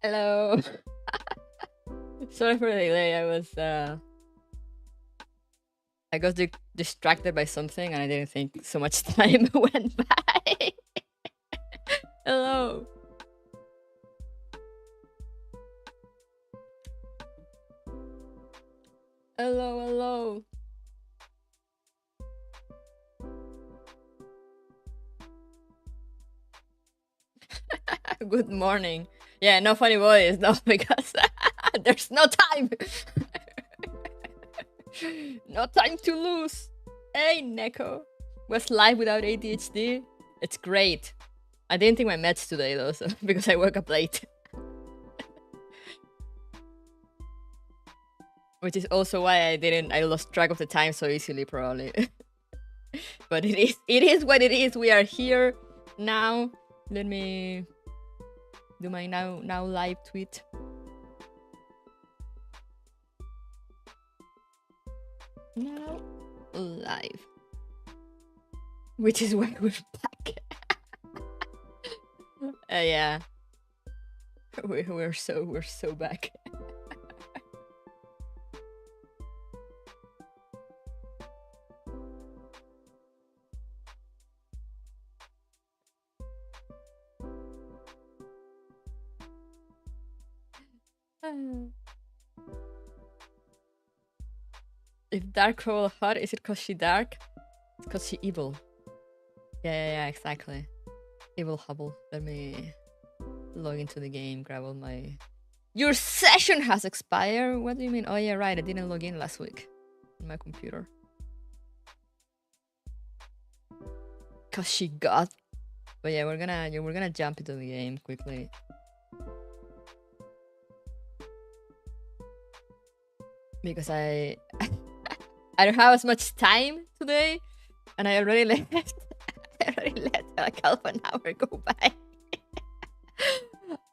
Hello. Sorry for the delay. I got distracted by something and I didn't think so much time went by. Hello. Hello, hello. Good morning. Yeah, no funny voice, no, because there's no time. No time to lose. Hey, Neko. Was live without ADHD? It's great. I didn't take my meds today though, so, because I woke up late. Which is also why I lost track of the time so easily, probably. But it is what it is. We are here now. Let me do my now live tweet. Now live. Which is why we're back. Yeah. We're so back. If dark roll hot, is it cause she dark? It's cause she evil. Yeah, exactly. Evil Hubble. Let me log into the game, grab all my... Your session has expired? What do you mean? Oh yeah, right, I didn't log in last week on my computer. Cause she got... But yeah, we're gonna jump into the game quickly. Because I don't have as much time today, and I already let like half an hour go by.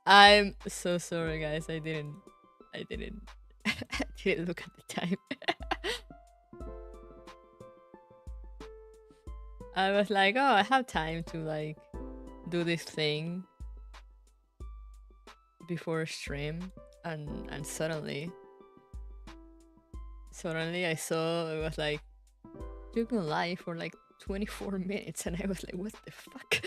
I'm so sorry, guys. I didn't look at the time. I was like, oh, I have time to like do this thing before stream, and suddenly I saw it was like, you've been live for like 24 minutes, and I was like, what the fuck?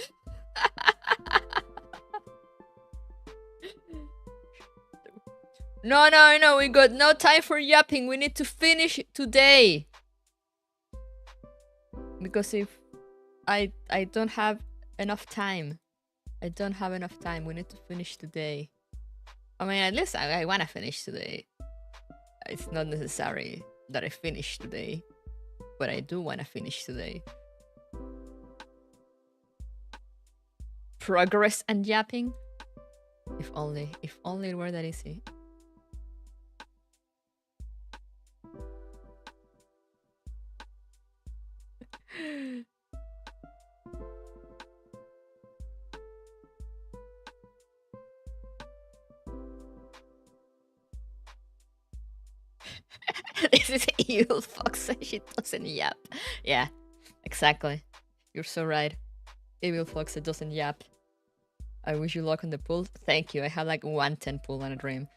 No, we got no time for yapping. We need to finish today. Because if I don't have enough time. We need to finish today. I mean, at least I want to finish today. It's not necessary that I finish today, but I do want to finish today. Progress and yapping? If only it were that easy. This is evil fox. She doesn't yap. Yeah, exactly. You're so right. Evil fox that doesn't yap. I wish you luck on the pool. Thank you. I have like 110 pool on a dream.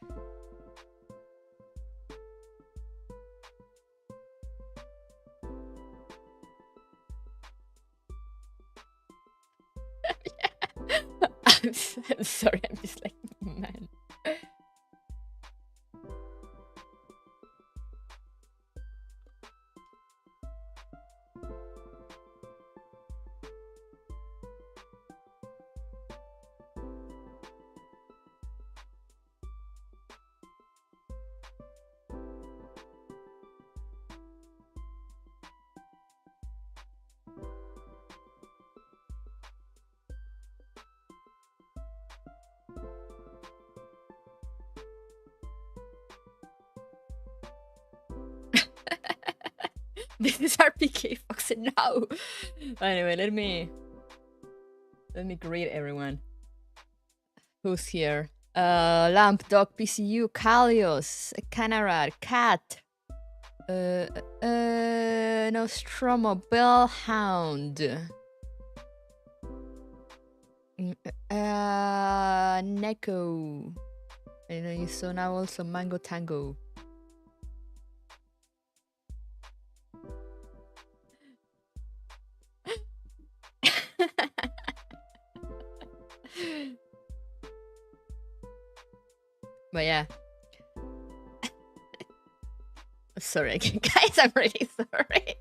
I'm sorry. I'm just like, man. This is RPK Fox now. Anyway, let me greet everyone who's here. Lamp, Dog, PCU, Kalios, Canarad, Cat, Nostromo, Bellhound, Neko, I know you saw now also Mango Tango. But yeah. Sorry, guys, I'm really sorry.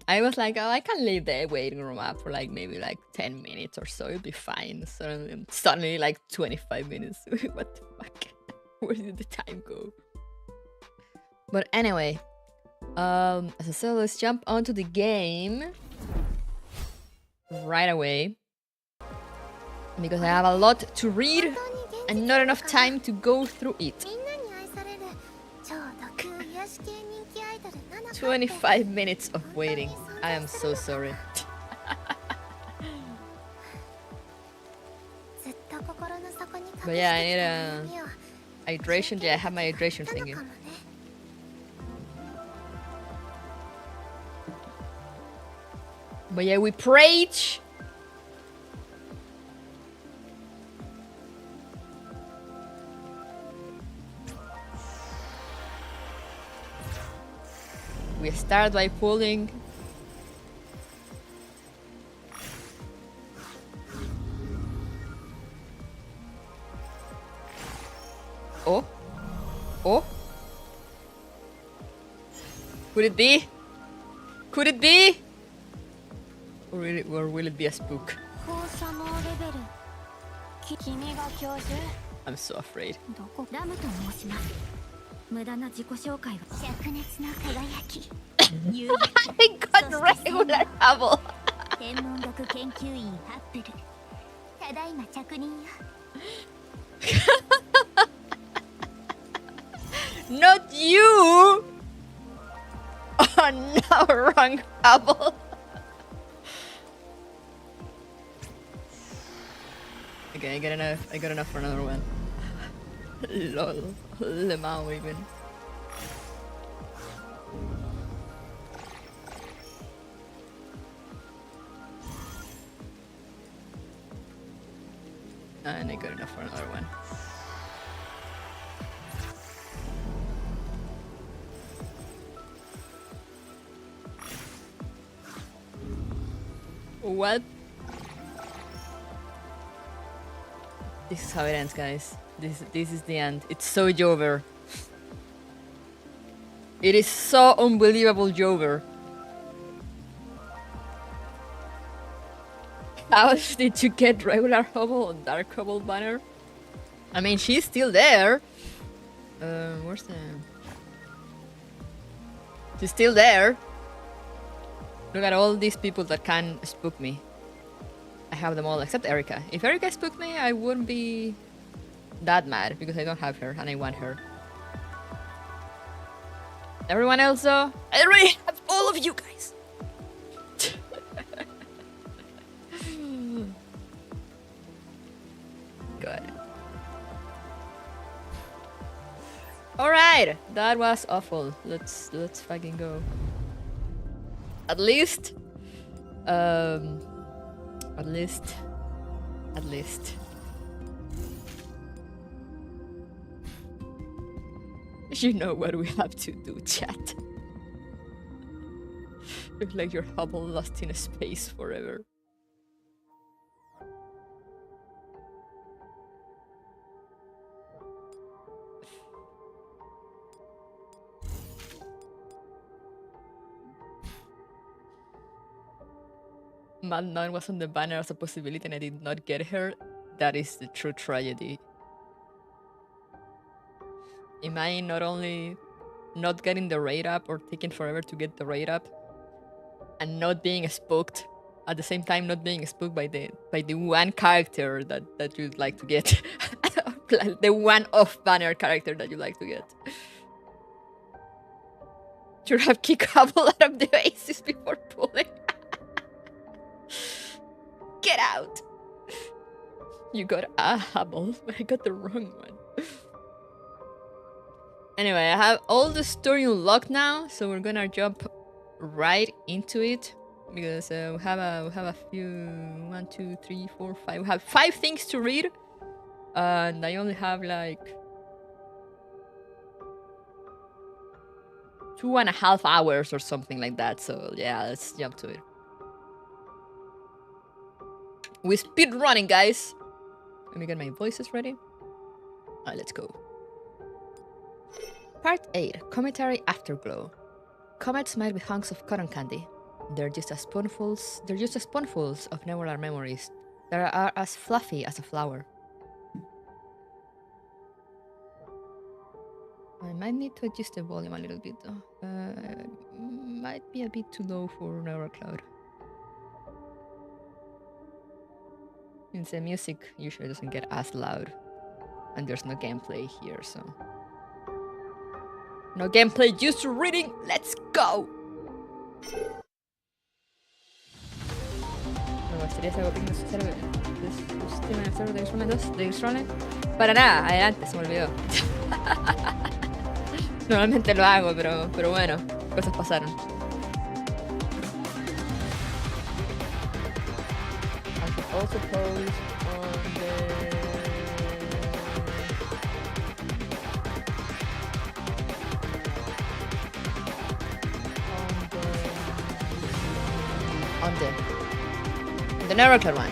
I was like, oh, I can leave the waiting room up for like maybe like 10 minutes or so. It'll be fine. Suddenly like 25 minutes. What the fuck? Where did the time go? But anyway, as I said, let's jump onto the game right away. Because I have a lot to read and not enough time to go through it. 25 minutes of waiting. I am so sorry. But yeah, I need a hydration. Yeah, I have my hydration thingy. But yeah, we preach. We start by pulling. Oh. Oh. Could it be? Could it be? Or will it be a spook? I'm so afraid. I got regular trouble. Not you! Oh no, wrong trouble. Okay, I got enough for another one. Lol. Lemao even. And I got enough for another one. What? This is how it ends, guys. This is the end. It's so Jover. It is so unbelievable Jover. How did you get regular Hubble and Dark Hubble banner? I mean, she's still there. Where's the... She's still there. Look at all these people that can spook me. I have them all except Erika. If Erika spooked me, I wouldn't be that mad because I don't have her and I want her. Everyone else though, I already have all of you guys. Good. Alright, that was awful. Let's fucking go. At least. You know what we have to do, chat. Look like your Hubble lost in space forever. Mad Nun was on the banner as a possibility and I did not get her. That is the true tragedy. IMAI not only not getting the raid up or taking forever to get the raid up and not being spooked at the same time, not being spooked by the one character that you'd like to get. The one off banner character that you like to get. Should have kicked Hubble out of the bases before pulling. Get out! You got a Hubble, but I got the wrong one. Anyway, I have all the story unlocked now, so we're gonna jump right into it. because we have a few 1, 2, 3, 4, 5. We have 5 things to read, and I only have like 2.5 hours or something like that. So yeah, let's jump to it. We speed running, guys. Let me get my voices ready. Alright, let's go. Part 8. Cometary Afterglow. Comets might be hunks of cotton candy. They're just as spoonfuls of nebular memories that are as fluffy as a flower. I might need to adjust the volume a little bit though. Might be a bit too low for NeuroCloud. Since the music usually doesn't get as loud. And there's no gameplay here, so... No gameplay, just reading! Let's go! ¿Me gustaría hacer algo pequeño sistema de observo de X-Rolling? Para nada, adelante, se me olvidó. Normalmente lo hago, pero bueno, cosas pasaron. I should also post on the... On the NeuroCloud one.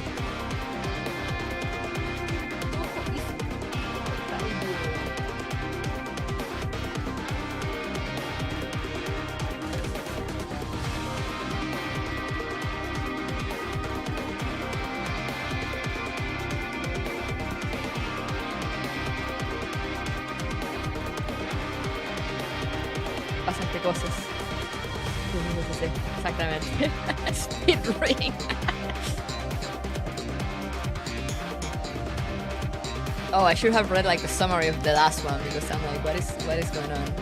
Bastante cosas. Exactamente. Speed reading. Oh, I should have read like the summary of the last one because I'm like, what is going on?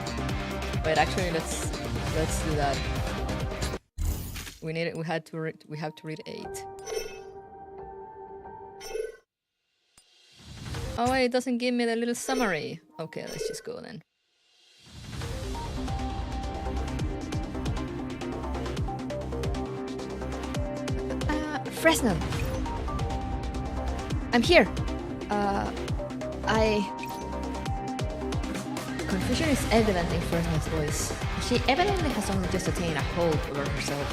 Wait, actually, let's do that. We have to read 8. Oh wait, it doesn't give me the little summary. Okay, let's just go then. Fresno. I'm here. Confusion is evident in Fresno's voice. She evidently has only just attained a hold over herself.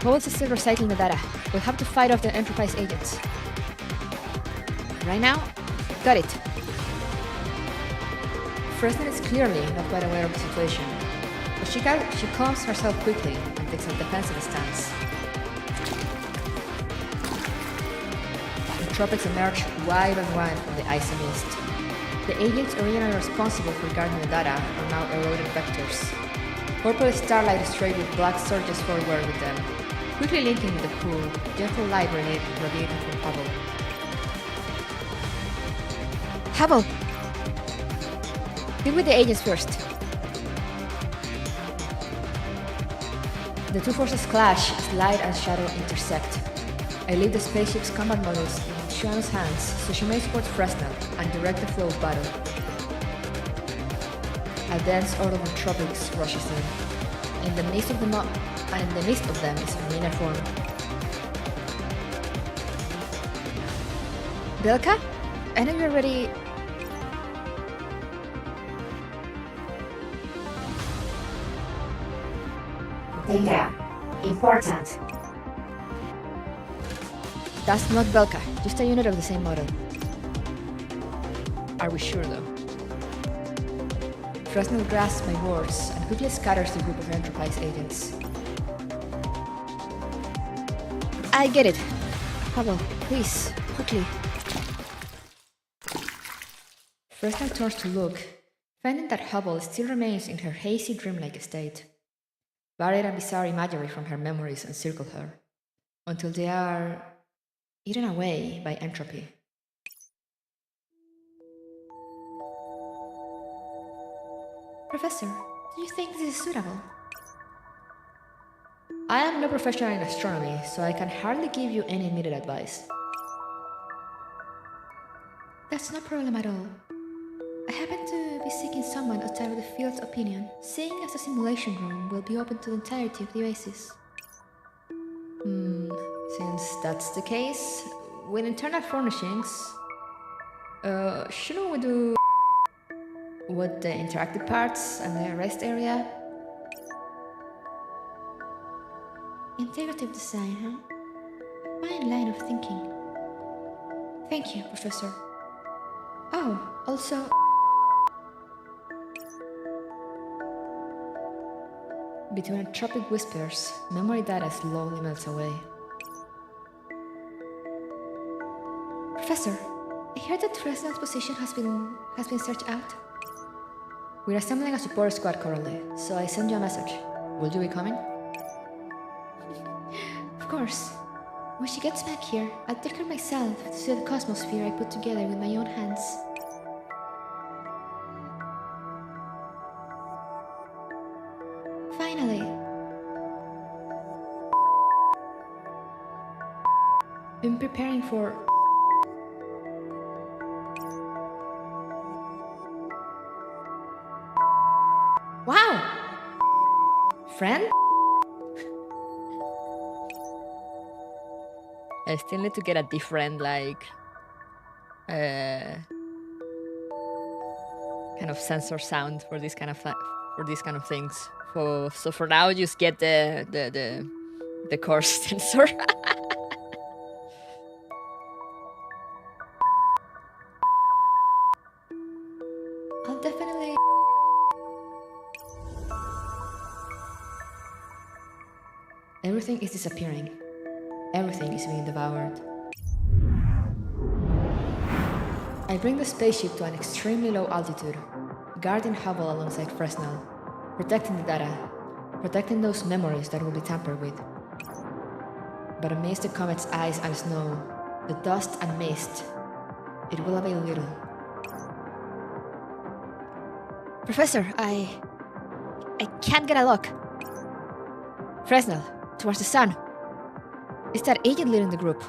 Hobbs is still recycling the data. We'll have to fight off the Enterprise agents. Right now? Got it. Fresno is clearly not quite aware of the situation, but she calms herself quickly and takes a defensive stance. The tropics emerge wide and wide from the icy mist. The agents originally responsible for guarding the data are now eroded vectors. Purple starlight is straight with black surges forward with them, quickly linking with the cool, gentle light radiating from Hubble. Hubble! Deal with the agents first. The two forces clash as light and shadow intersect. I leave the spaceship's combat models in Xuan's hands so she may support Fresno and direct the flow of battle. A dense order of tropics rushes in. In the midst of them is a Marina form. Belka? I know you're ready. Data. Important. That's not Belka, just a unit of the same model. Are we sure though? Fresno grasps my words and quickly scatters the group of Enterprise agents. I get it. Hubble, please, quickly. Fresno turns to look, finding that Hubble still remains in her hazy dreamlike state. Varied and bizarre imagery from her memories encircle her, until they are eaten away by entropy. Professor, do you think this is suitable? I am no professional in astronomy, so I can hardly give you any immediate advice. That's no problem at all. I happen to be seeking someone outside of the field's opinion, seeing as the simulation room will be open to the entirety of the oasis. Since that's the case, with internal furnishings, shouldn't we do with the interactive parts and the rest area? Integrative design, huh? Fine line of thinking. Thank you, Professor. Oh, also... Between tropic whispers, memory data slowly melts away. Professor, I heard that Fresnel's position has been searched out. We're assembling a support squad currently, so I send you a message. Will you be coming? Of course. When she gets back here, I'll take her myself to see the cosmosphere I put together with my own hands. Finally. Been preparing for... Wow! Friend? I still need to get a different, like, kind of sensor sound for this kind of things. So for now, just get the core sensor. I'll definitely... Everything is disappearing. Everything is being devoured. I bring the spaceship to an extremely low altitude, guarding Hubble alongside Fresnel, protecting the data, protecting those memories that will be tampered with. But amidst the comet's ice and snow, the dust and mist, it will avail little. Professor, I can't get a look. Fresnel, towards the sun. Is that agent leading the group?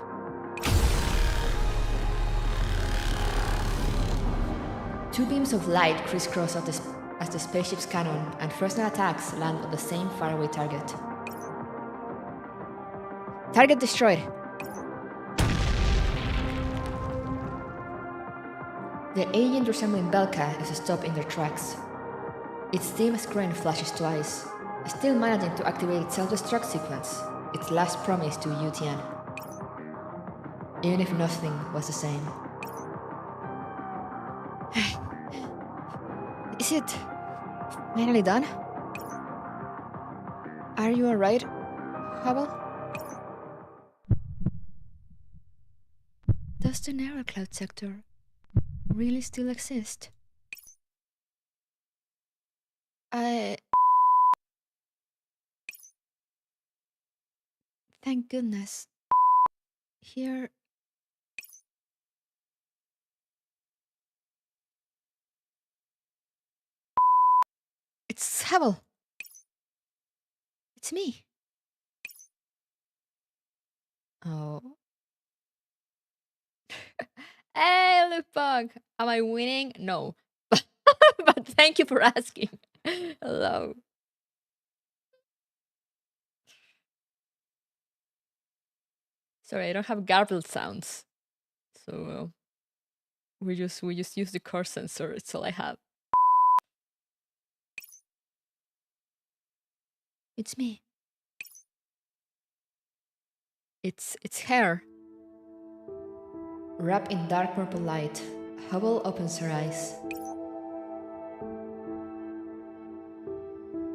Two beams of light crisscross as the spaceship's cannon and Fresnel attacks land on the same faraway target. Target destroyed. The agent resembling Belka is stopped in their tracks. Its dim screen flashes twice, still managing to activate its self-destruct sequence, its last promise to Yutian. Even if nothing was the same. Is it finally done? Are you alright, Hubble? Does the narrow cloud sector really still exist? Thank goodness. Here... It's Hubble! It's me. Oh. Hey, Lupug! Am I winning? No. But thank you for asking. Hello. Sorry, I don't have garbled sounds. So we just use the core sensor, it's all I have. It's me. It's hair. Wrapped in dark purple light, Hubble opens her eyes.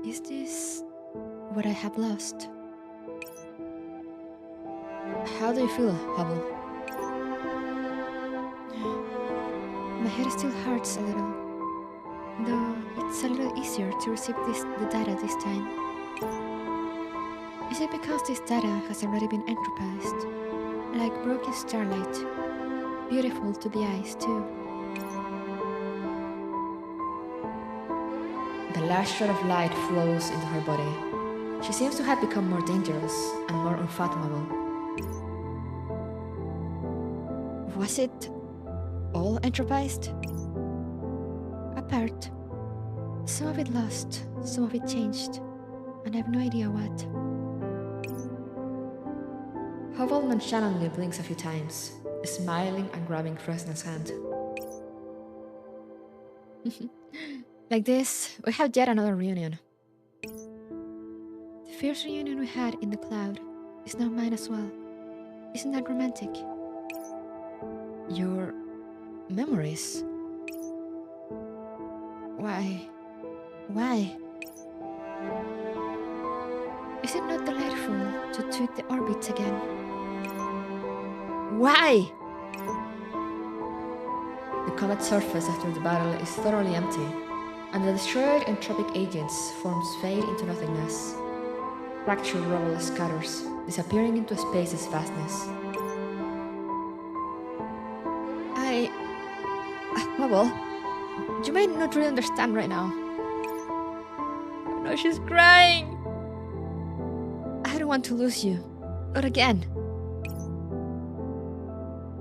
Is this what I have lost? How do you feel, Hubble? My head still hurts a little, though it's a little easier to receive the data this time. Is it because this data has already been entropized, like broken starlight, beautiful to the eyes too? The last shot of light flows into her body. She seems to have become more dangerous and more unfathomable. Was it all entropized? A part. Some of it lost, some of it changed, and I have no idea what. Hubble nonchalantly blinks a few times, smiling and grabbing Fresnel's hand. Like this, we have yet another reunion. The first reunion we had in the cloud is now mine as well. Isn't that romantic? Your memories? Why? Why? Is it not delightful to tweak the orbits again? Why? The comet's surface after the battle is thoroughly empty, and the destroyed entropic agents forms fade into nothingness. Fractured rubble scatters, disappearing into space's vastness. Hubble, you might not really understand right now. No, she's crying! I don't want to lose you. Not again.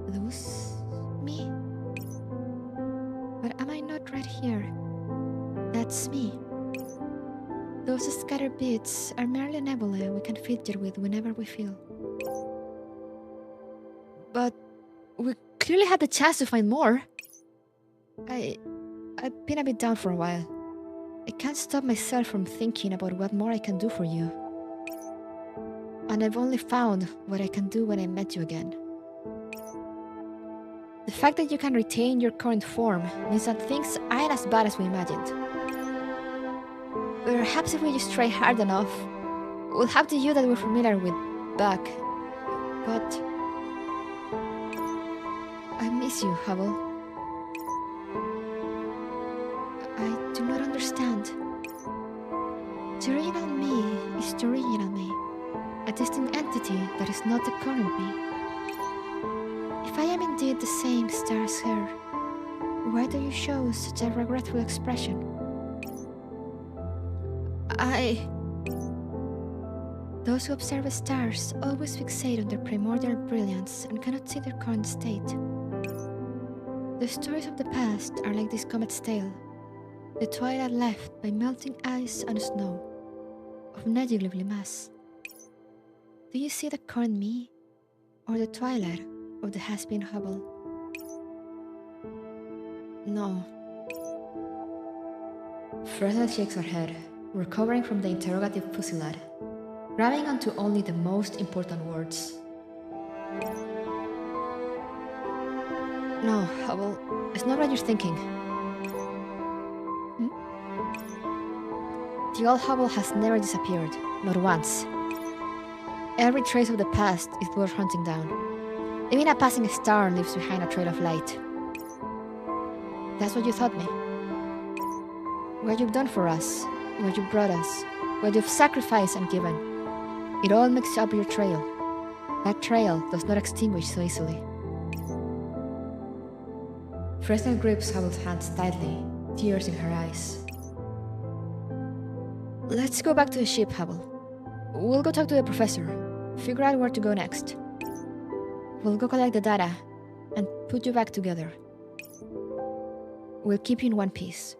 Lose me? But am I not right here? That's me. Those scattered bits are merely nebulae we can fidget with whenever we feel. But we clearly had the chance to find more. I've been a bit down for a while. I can't stop myself from thinking about what more I can do for you. And I've only found what I can do when I met you again. The fact that you can retain your current form means that things aren't as bad as we imagined. Perhaps if we just try hard enough, we'll have the you that we're familiar with back. But I miss you, Hubble. I do not understand. The original me is the original me, a distinct entity that is not the current me. If I am indeed the same star as her, why do you show such a regretful expression? Those who observe stars always fixate on their primordial brilliance and cannot see their current state. The stories of the past are like this comet's tail, the twilight left by melting ice and snow, of negligibly mass. Do you see the current me, or the twilight of the has-been Hubble? No. Fresnel shakes her head, recovering from the interrogative fusillade, grabbing onto only the most important words. No, Hubble, it's not what you're thinking. The old Hubble has never disappeared, not once. Every trace of the past is worth hunting down. Even a passing star leaves behind a trail of light. That's what you taught me. What you've done for us, what you brought us, what you've sacrificed and given. It all makes up your trail. That trail does not extinguish so easily. Fresnel grips Hubble's hands tightly, tears in her eyes. Let's go back to the ship, Hubble. We'll go talk to the professor, figure out where to go next. We'll go collect the data and put you back together. We'll keep you in one piece.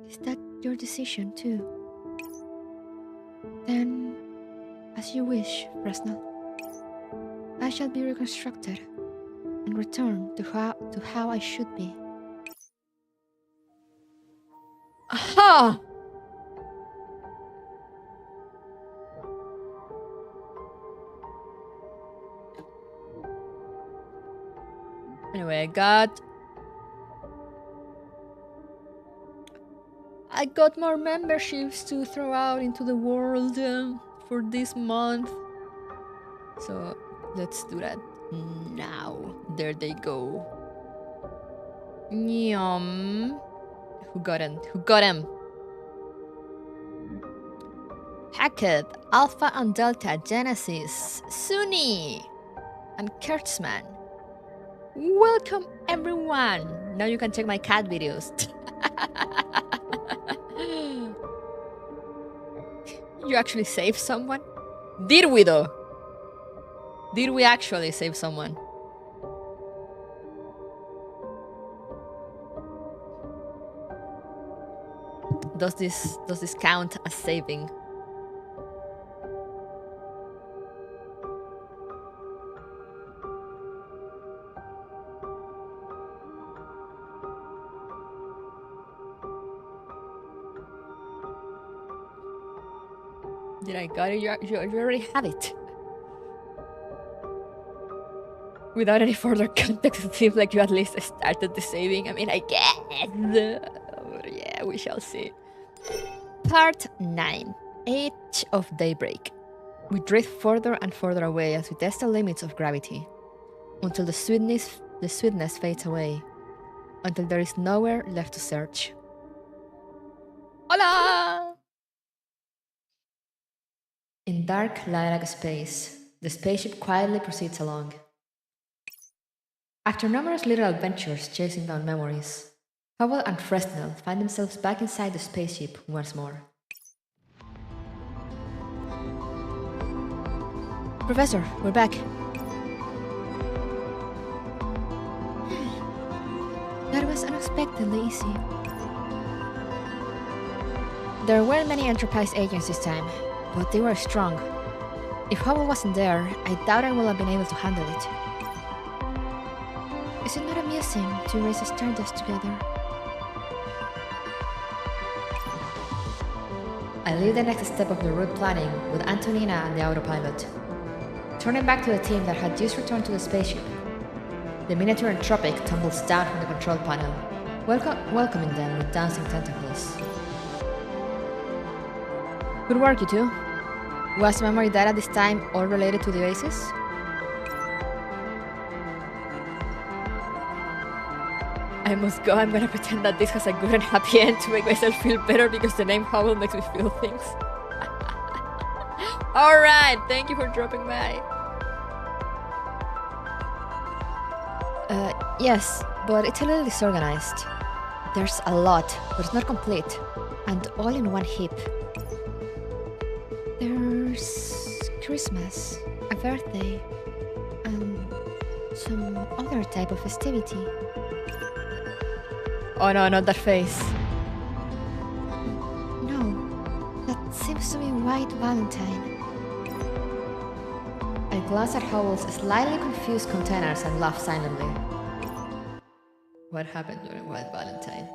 Is that your decision, too? Then, as you wish, Fresnel. I shall be reconstructed and return to how I should be. Aha! Anyway, I got more memberships to throw out into the world for this month. So let's do that now. There they go. Yum. Who got him? Who got him? Hackett, Alpha and Delta, Genesis, Sunny, and Kurtzman. Welcome everyone! Now you can check my cat videos. You actually saved someone? Did we though? Did we actually save someone? Does this count as saving? Did I got it? You already have it. Without any further context, it seems like you at least started the saving. I mean, I guess. Yeah, we shall see. Part 9. Age of Daybreak. We drift further and further away as we test the limits of gravity, until the sweetness fades away, until there is nowhere left to search. Hola! In dark, lilac space, the spaceship quietly proceeds along. After numerous little adventures chasing down memories, Howell and Fresnel find themselves back inside the spaceship once more. Professor, we're back. That was unexpectedly easy. There weren't many Enterprise agents this time, but they were strong. If Howell wasn't there, I doubt I will have been able to handle it. Is it not amusing to race the Stardust together? I leave the next step of the route planning with Antonina and the autopilot. Turning back to the team that had just returned to the spaceship. The miniature Entropic tumbles down from the control panel, welcoming them with dancing tentacles. Good work, you two. Was memory data this time all related to the Oasis? I must go. I'm gonna pretend that this has a good and happy end to make myself feel better because the name Howell makes me feel things. Alright, thank you for dropping by. Yes, but it's a little disorganized. There's a lot, but it's not complete, and all in one heap. There's Christmas, a birthday, and some other type of festivity. Oh no, not that face. No, that seems to be White Valentine. I glance at Howell's slightly confused containers and laugh silently. What happened during White Valentine?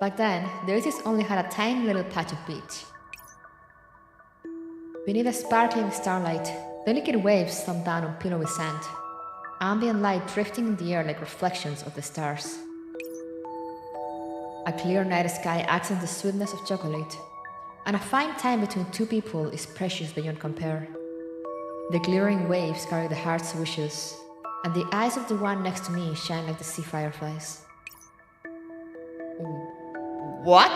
Back then, the Oasis only had a tiny little patch of beach. Beneath the sparkling starlight, delicate waves thump down on pillowy sand, ambient light drifting in the air like reflections of the stars. A clear night sky accents the sweetness of chocolate, and a fine time between two people is precious beyond compare. The glittering waves carry the heart's wishes, and the eyes of the one next to me shine like the sea fireflies. What?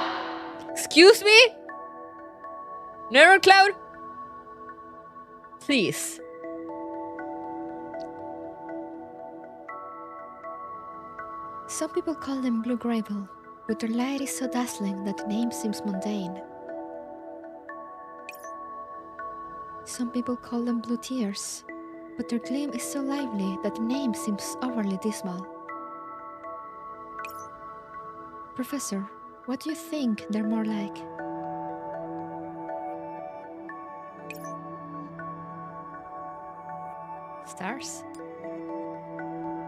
Excuse me? Neror Cloud? Please. Some people call them Blue Gravel, but their light is so dazzling that the name seems mundane. Some people call them Blue Tears, but their gleam is so lively that the name seems overly dismal. Professor, what do you think they're more like? Stars?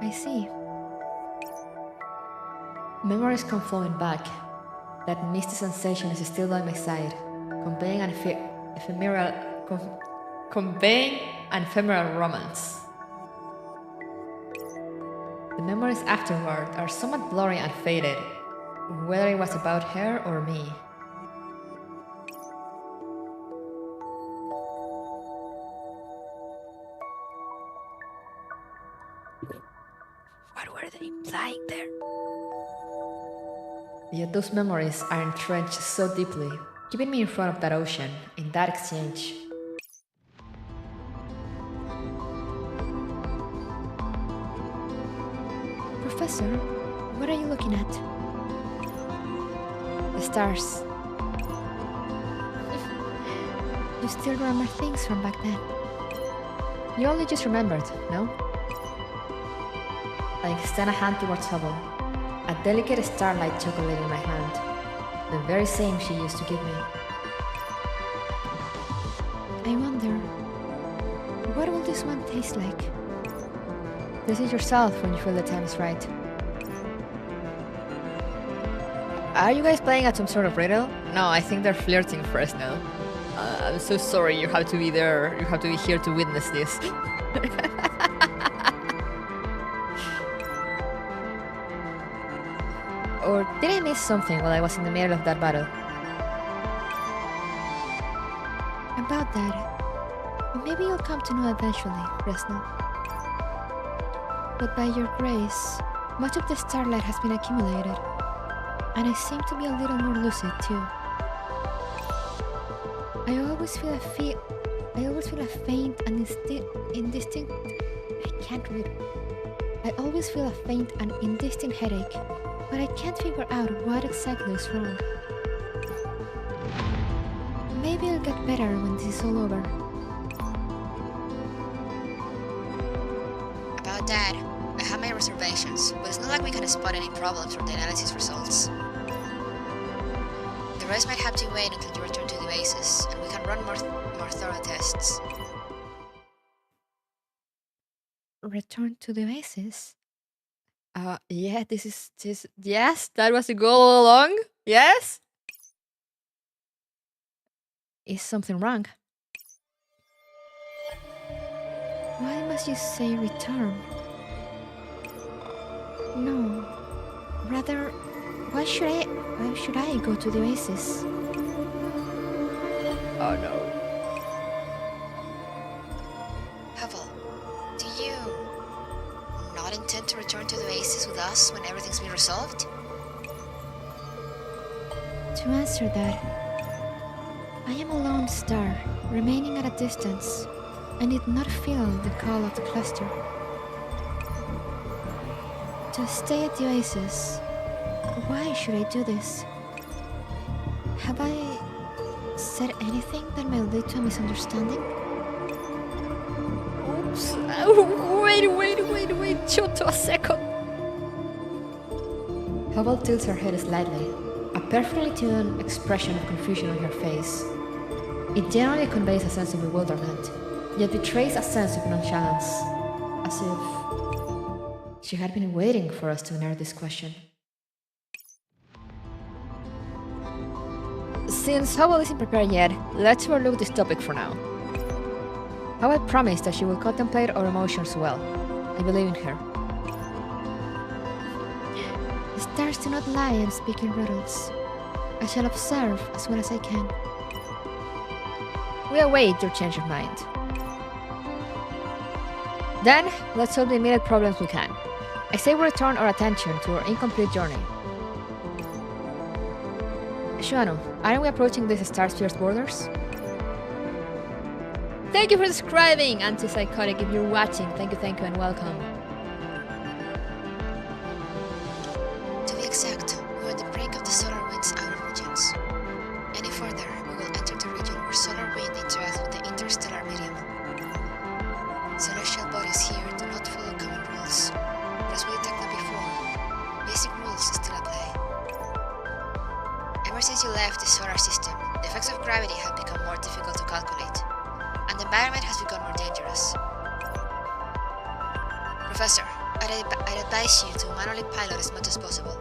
I see. Memories come flowing back. That misty sensation is still by my side, conveying an ephemeral romance. The memories afterward are somewhat blurry and faded, whether it was about her or me. What were they implying there? Yet those memories are entrenched so deeply, keeping me in front of that ocean, in that exchange. Professor, what are you looking at? The stars. You still remember things from back then? You only just remembered, no? I extend a hand towards Hubble, a delicate starlight chocolate in my hand. The very same she used to give me. I wonder, what will this one taste like? Decide yourself when you feel the time is right. Are you guys playing at some sort of riddle? No, I think they're flirting first now. I'm so sorry, you have to be there. You have to be here to witness this. Or did I miss something while I was in the middle of that battle? About that, maybe you'll come to know eventually, Resna. But by your grace, much of the starlight has been accumulated, and I seem to be a little more lucid too. I always feel a faint and indistinct. I can't read. I always feel a faint and indistinct headache, but I can't figure out what exactly is wrong. Maybe I'll get better when this is all over. About that, I have my reservations, but it's not like we can spot any problems from the analysis results. The rest might have to wait until you return to the oasis, and we can run more thorough tests. Return to the oasis? Yeah, yes, that was the goal all along. Yes? Is something wrong? Why must you say return? No. Rather, why should I go to the oasis? Oh no. Havel, do you not intend to return to the oasis with us when everything's been resolved? To answer that, I am a lone star, remaining at a distance. I did not feel the call of the cluster. To stay at the oasis, why should I do this? Have I said anything that might lead to a misunderstanding? Oops. Wait, just a second. Havel tilts her head slightly, a perfectly tuned expression of confusion on her face. It generally conveys a sense of bewilderment, yet betrays a sense of nonchalance, as if she had been waiting for us to unearth this question. Since Havel isn't prepared yet, let's overlook this topic for now. Havel promised that she will contemplate our emotions well. I believe in her. The stars do not lie and speak in riddles. I shall observe as well as I can. We await your change of mind. Then, let's solve the immediate problems we can. I say we return our attention to our incomplete journey. Shuano, aren't we approaching this star-sphere's borders? Thank you for subscribing, Antipsychotic, if you're watching. Thank you, and welcome. To be exact, we're at the brink of the solar wind's outer regions. Any further, we will enter the region where solar wind interacts with the interstellar medium. Celestial bodies here do not follow common rules, but as we detected before, basic rules still apply. Ever since you left the solar system, the effects of gravity have become more difficult to calculate, and the environment has become more dangerous. Professor, I'd advise you to manually pilot as much as possible.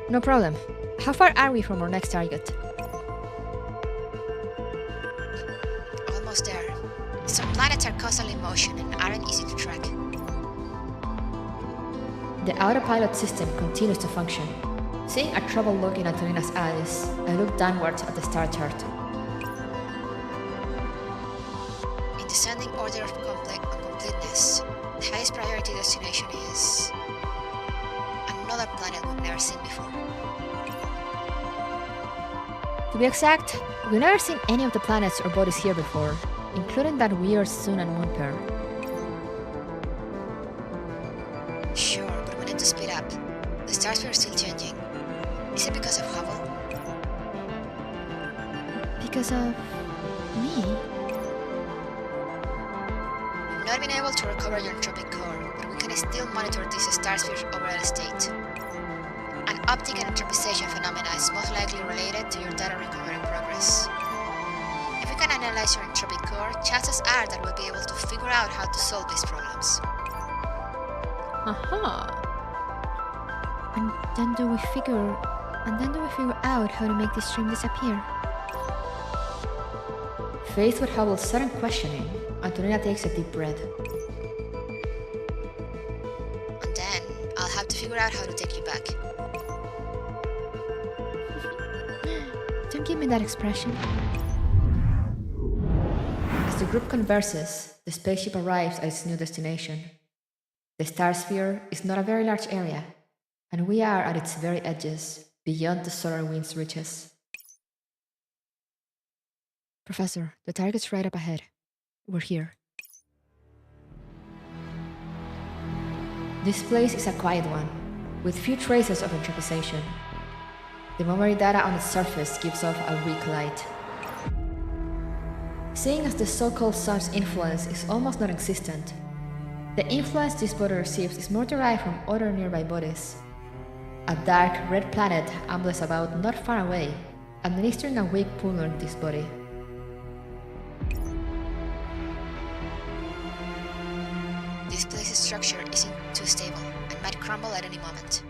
No problem. How far are we from our next target? Almost there. Some planets are constantly in motion and aren't easy to track. The autopilot system continues to function. Seeing a troubled look in Antonina's eyes, I look downwards at the star chart. In descending order of completeness, the highest priority destination is another planet we've never seen before. To be exact, we've never seen any of the planets or bodies here before, including that weird sun and moon pair. Sure, but we need to speed up. The stars are still changing. Is it because of Hubble? Because of me? We've not been able to recover your entropic core, but we can can still monitor this star sphere's overall state. An optic and interpretation phenomena is most likely related to your data recovery progress. If we can analyze your entropy core, chances are that we'll be able to figure out how to solve these problems. And then do we figure out how to make this stream disappear? Faced with Hubble's sudden questioning, Antonina takes a deep breath. And then I'll have to figure out how to take you back. Don't give me that expression. As the group converses, the spaceship arrives at its new destination. The star sphere is not a very large area, and we are at its very edges, beyond the solar wind's reaches. Professor, the target's right up ahead. We're here. This place is a quiet one, with few traces of interpretation. The memory data on its surface gives off a weak light. Seeing as the so-called sun's influence is almost non-existent, the influence this body receives is more derived from other nearby bodies. A dark red planet ambles about not far away, administering a weak pull on this body. This place's structure isn't too stable and might crumble at any moment.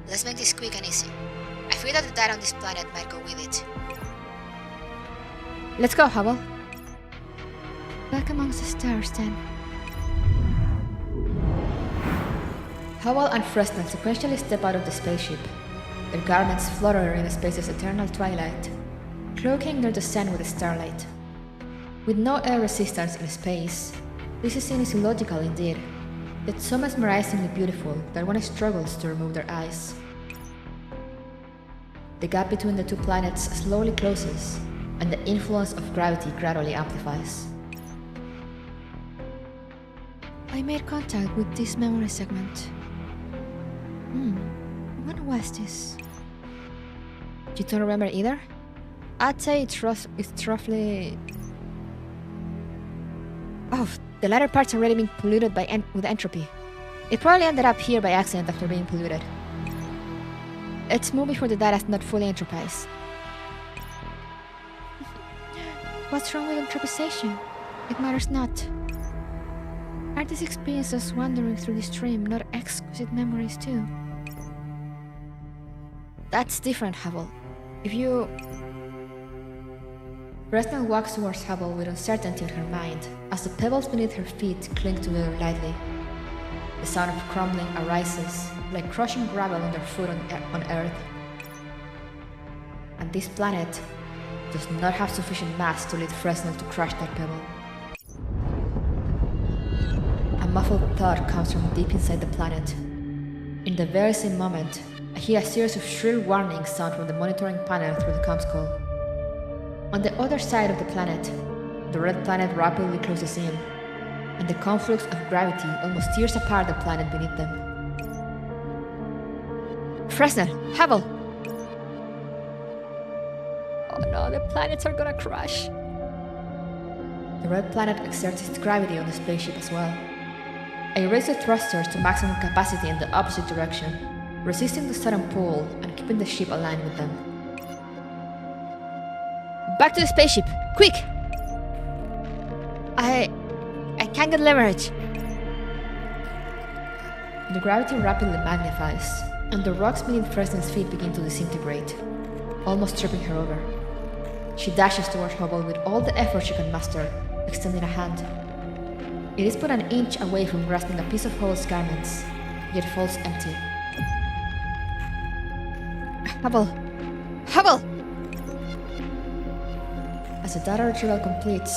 Let's make this quick and easy. I fear that the data on this planet might go with it. Let's go, Hubble. Back amongst the stars, then. Hubble and Fresnel sequentially step out of the spaceship, their garments flutter in the space's eternal twilight, cloaking their descent with the starlight. With no air resistance in space, this scene is illogical indeed, yet so mesmerizingly beautiful that one struggles to remove their eyes. The gap between the two planets slowly closes, and the influence of gravity gradually amplifies. I made contact with this memory segment. When was this? You don't remember either? I'd say it's roughly... Oh, the latter part's already been polluted with entropy. It probably ended up here by accident after being polluted. Let's move before the data's not fully entropized. What's wrong with entropization? It matters not. Are these experiences wandering through the stream not exquisite memories too? That's different, Hubble. If you... Fresnel walks towards Hubble with uncertainty in her mind, as the pebbles beneath her feet cling together lightly. The sound of crumbling arises, like crushing gravel underfoot on Earth. And this planet does not have sufficient mass to lead Fresnel to crush that pebble. A muffled thud comes from deep inside the planet. In the very same moment, I hear a series of shrill warnings sound from the monitoring panel through the comms. On the other side of the planet, the red planet rapidly closes in, and the conflux of gravity almost tears apart the planet beneath them. Fresnel! Hubble! Oh no, the planets are gonna crash! The red planet exerts its gravity on the spaceship as well. I raise the thrusters to maximum capacity in the opposite direction, resisting the sudden pull and keeping the ship aligned with them. Back to the spaceship! Quick! I can't get leverage. The gravity rapidly magnifies, and the rocks beneath Fresnel's feet begin to disintegrate, almost tripping her over. She dashes towards Hubble with all the effort she can muster, extending a hand. It is but an inch away from grasping a piece of Hubble's garments, yet falls empty. Hubble! Hubble! As the data retrieval completes,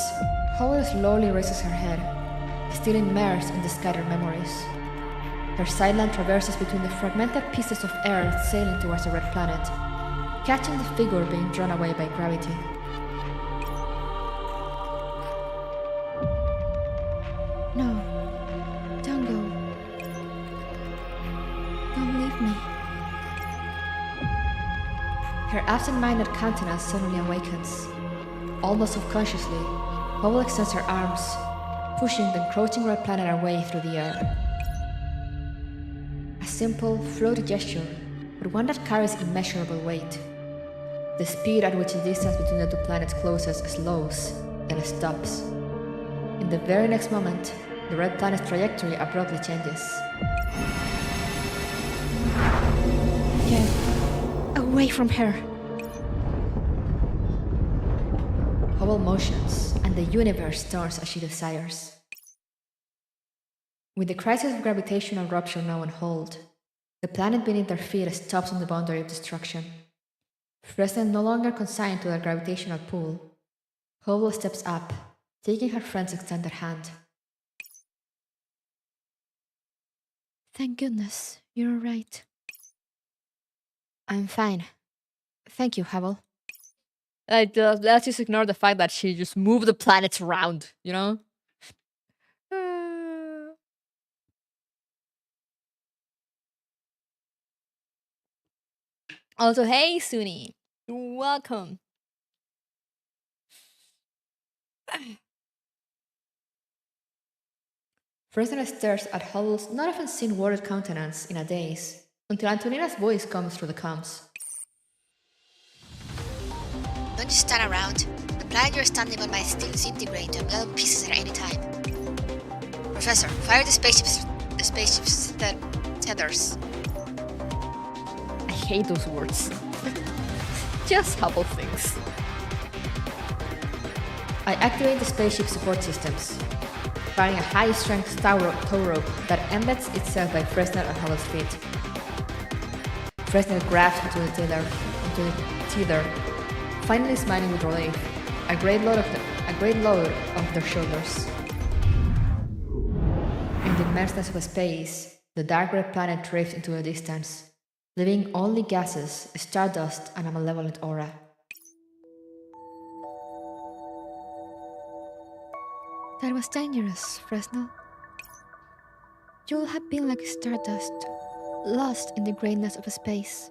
Hubble slowly raises her head, still immersed in the scattered memories. Her sideline traverses between the fragmented pieces of Earth sailing towards the red planet, catching the figure being drawn away by gravity. No, don't go. Don't leave me. Her absent-minded countenance suddenly awakens. Almost subconsciously, Hubble extends her arms, pushing the encroaching red planet away through the air. simple, floaty gesture, but one that carries immeasurable weight. The speed at which the distance between the two planets closes slows, then stops. In the very next moment, the red planet's trajectory abruptly changes. Get away from her! Hubble motions, and the universe turns as she desires. With the crisis of gravitational rupture now on hold, the planet beneath their feet stops on the boundary of destruction. Fresnel no longer consigned to their gravitational pull, Hubble steps up, taking her friend's extended hand. Thank goodness, you're right. I'm fine. Thank you, Hubble. Let's just ignore the fact that she just moved the planets around, you know? Also, hey, Suni. Welcome. Fresnel stares at Hubble's not often seen worried countenance in a daze, until Antonina's voice comes through the comms. Don't just stand around. The planet you're standing on might still disintegrate to a million pieces at any time. Professor, fire the spaceship's tethers. I hate those words. Just Hubble things. I activate the spaceship support systems, firing a high-strength tow rope that embeds itself by Fresnel at Hubble's feet. Fresnel grabs onto the tether, finally smiling with relief, a great load off their shoulders. In the immenseness of space, the dark red planet drifts into the distance, leaving only gases, stardust, and a malevolent aura. That was dangerous, Fresnel. You will have been like stardust, lost in the greatness of space.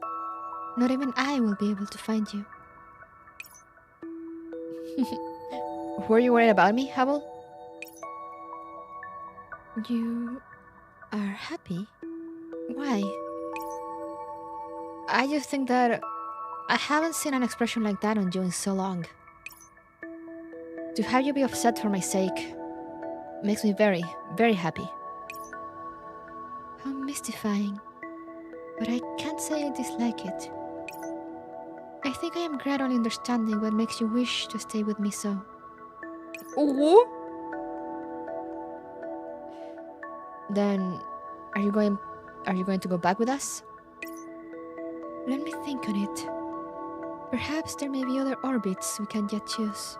Not even I will be able to find you. Were you worried about me, Hubble? You are happy? Why? I just think that I haven't seen an expression like that on you in so long. To have you be upset for my sake makes me very, very happy. How mystifying. But I can't say I dislike it. I think I am gradually understanding what makes you wish to stay with me so. Ooh. Then, are you going to go back with us? Let me think on it. Perhaps there may be other orbits we can yet choose.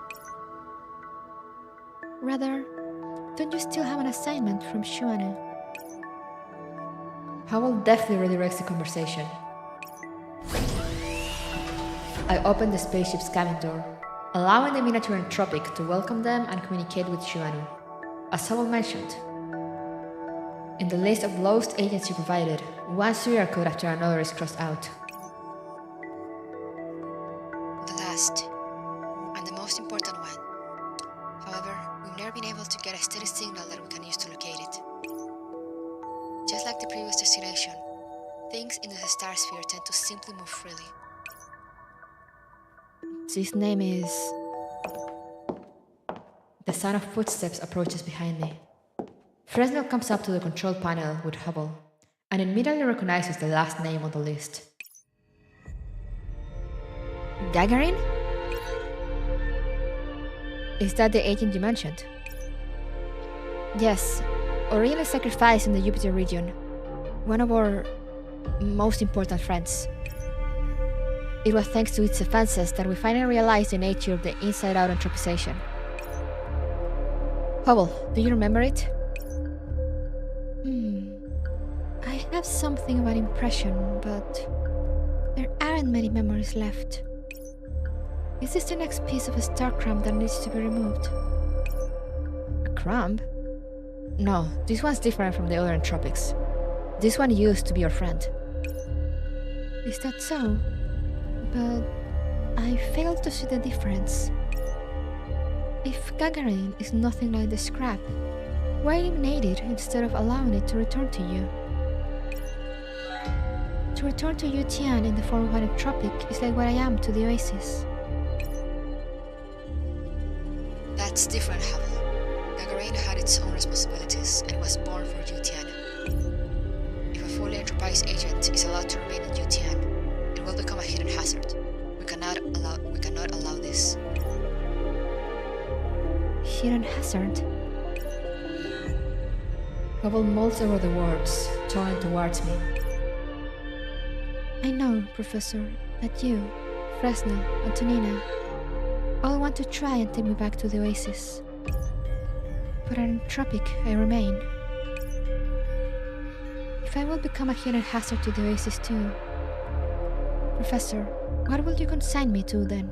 Rather, don't you still have an assignment from Shuanu? Hubble deftly redirects the conversation. I open the spaceship's cabin door, allowing the miniature entropic to welcome them and communicate with Shuanu. As Hubble mentioned, in the list of lost agents you provided, one serial code after another is crossed out. The last, and the most important one. However, we've never been able to get a steady signal that we can use to locate it. Just like the previous destination, things in the star sphere tend to simply move freely. His name is... The sound of footsteps approaches behind me. Fresnel comes up to the control panel with Hubble, and immediately recognizes the last name on the list. Gagarin? Is that the agent you mentioned? Yes, originally sacrificed in the Jupiter region. One of our most important friends. It was thanks to its offenses that we finally realized the nature of the inside-out anthropization. Hubble, do you remember it? I have something of an impression, but there aren't many memories left. Is this the next piece of a star crumb that needs to be removed? A crumb? No, this one's different from the other entropics. This one used to be your friend. Is that so? But I fail to see the difference. If Gagarin is nothing like the scrap, why eliminate it instead of allowing it to return to you? To return to UTN in the form of an entropic is like what I am to the Oasis. That's different, Hubble. Gagarin had its own responsibilities and was born for UTN. If a fully entropized agent is allowed to remain in UTN, it will become a hidden hazard. We cannot allow this. Hidden hazard? Hubble molds over the words, turning towards me. I know, Professor, that you, Fresno, Antonina, all want to try and take me back to the Oasis. But an entropic I remain. If I will become a hidden hazard to the Oasis too, Professor, what will you consign me to then?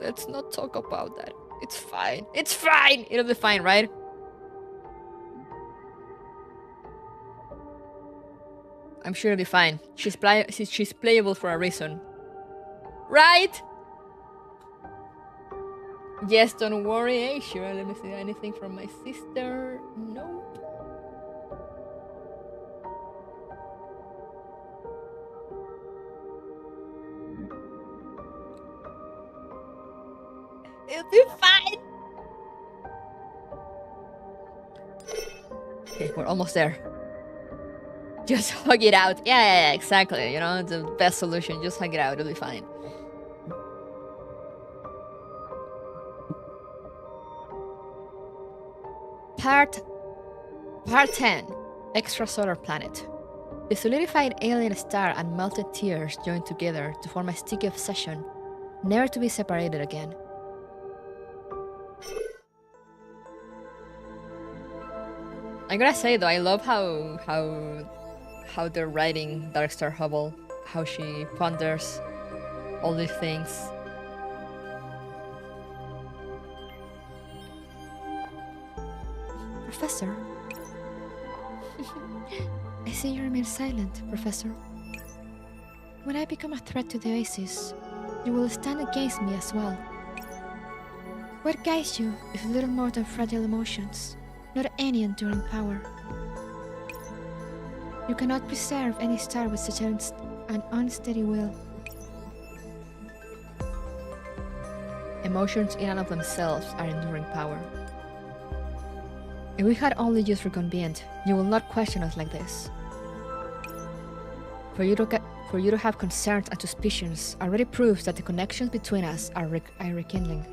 Let's not talk about that. It's fine. It's fine. It'll be fine, right? I'm sure it'll be fine. She's playable for a reason, right? Yes, don't worry. Hey, sure. Let me see anything from my sister. Nope. It'll be fine. Okay, we're almost there. Just hug it out. Yeah, exactly. You know, the best solution. Just hug it out. It'll be fine. Part 10. Extrasolar planet. The solidified alien star and melted tears joined together to form a sticky obsession, never to be separated again. I gotta say though, I love how they're writing Darkstar Hubble, how she ponders all these things. Professor? I see you remain silent, Professor. When I become a threat to the Oasis, you will stand against me as well. What guides you is little more than fragile emotions, not any enduring power. You cannot preserve any star with such an unsteady will. Emotions in and of themselves are enduring power. If we had only used reconvened, you will not question us like this. For you to have concerns and suspicions already proves that the connections between us are rekindling.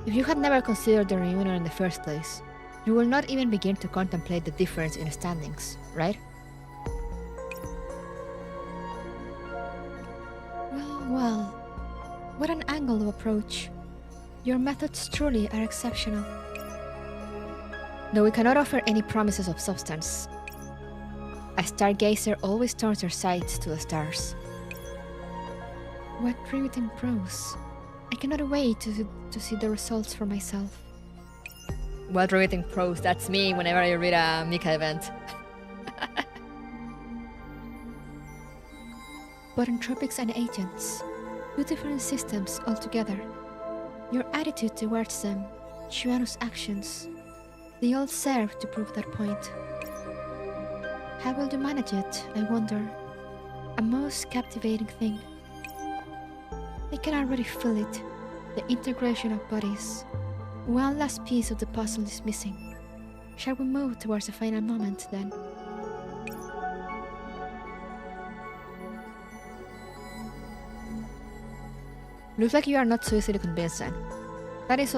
If you had never considered the reunion in the first place, you will not even begin to contemplate the difference in standings, right? Well, what an angle of approach. Your methods truly are exceptional. Though we cannot offer any promises of substance, a stargazer always turns her sights to the stars. What riveting prose. I cannot wait to see the results for myself. What riveting prose, that's me whenever I read a Mika event. But entropics and agents, two different systems altogether. Your attitude towards them, Shuano's actions, they all serve to prove that point. How will you manage it, I wonder? A most captivating thing. I can already feel it, the integration of bodies. One last piece of the puzzle is missing. Shall we move towards the final moment, then? Looks like you are not so easily convinced then. That is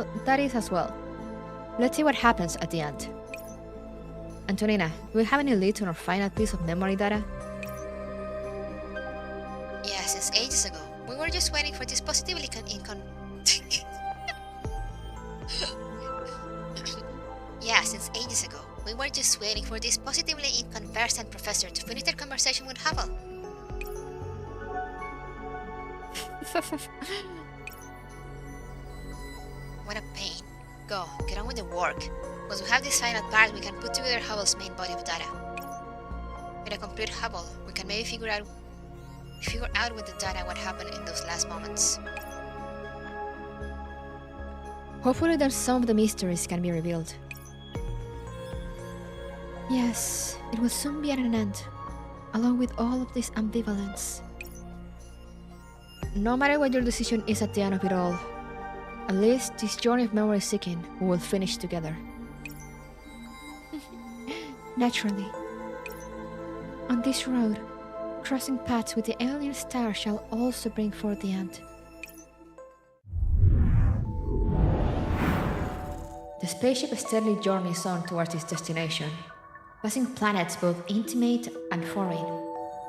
as well. Let's see what happens at the end. Antonina, do we have any leads on our final piece of memory data? Yeah, since ages ago. We were just waiting for this positively Yeah, since ages ago. We were just waiting for this positively inconversant professor to finish their conversation with Hubble. What a pain. Go, get on with the work. Once we have this final part, we can put together Hubble's main body of data. With a complete Hubble, we can maybe figure out with the data what happened in those last moments. Hopefully then some of the mysteries can be revealed. Yes, it will soon be at an end, along with all of this ambivalence. No matter what your decision is at the end of it all, at least this journey of memory seeking we will finish together. Naturally. On this road, crossing paths with the alien star shall also bring forth the end. The spaceship steadily journeys on towards its destination, passing planets both intimate and foreign,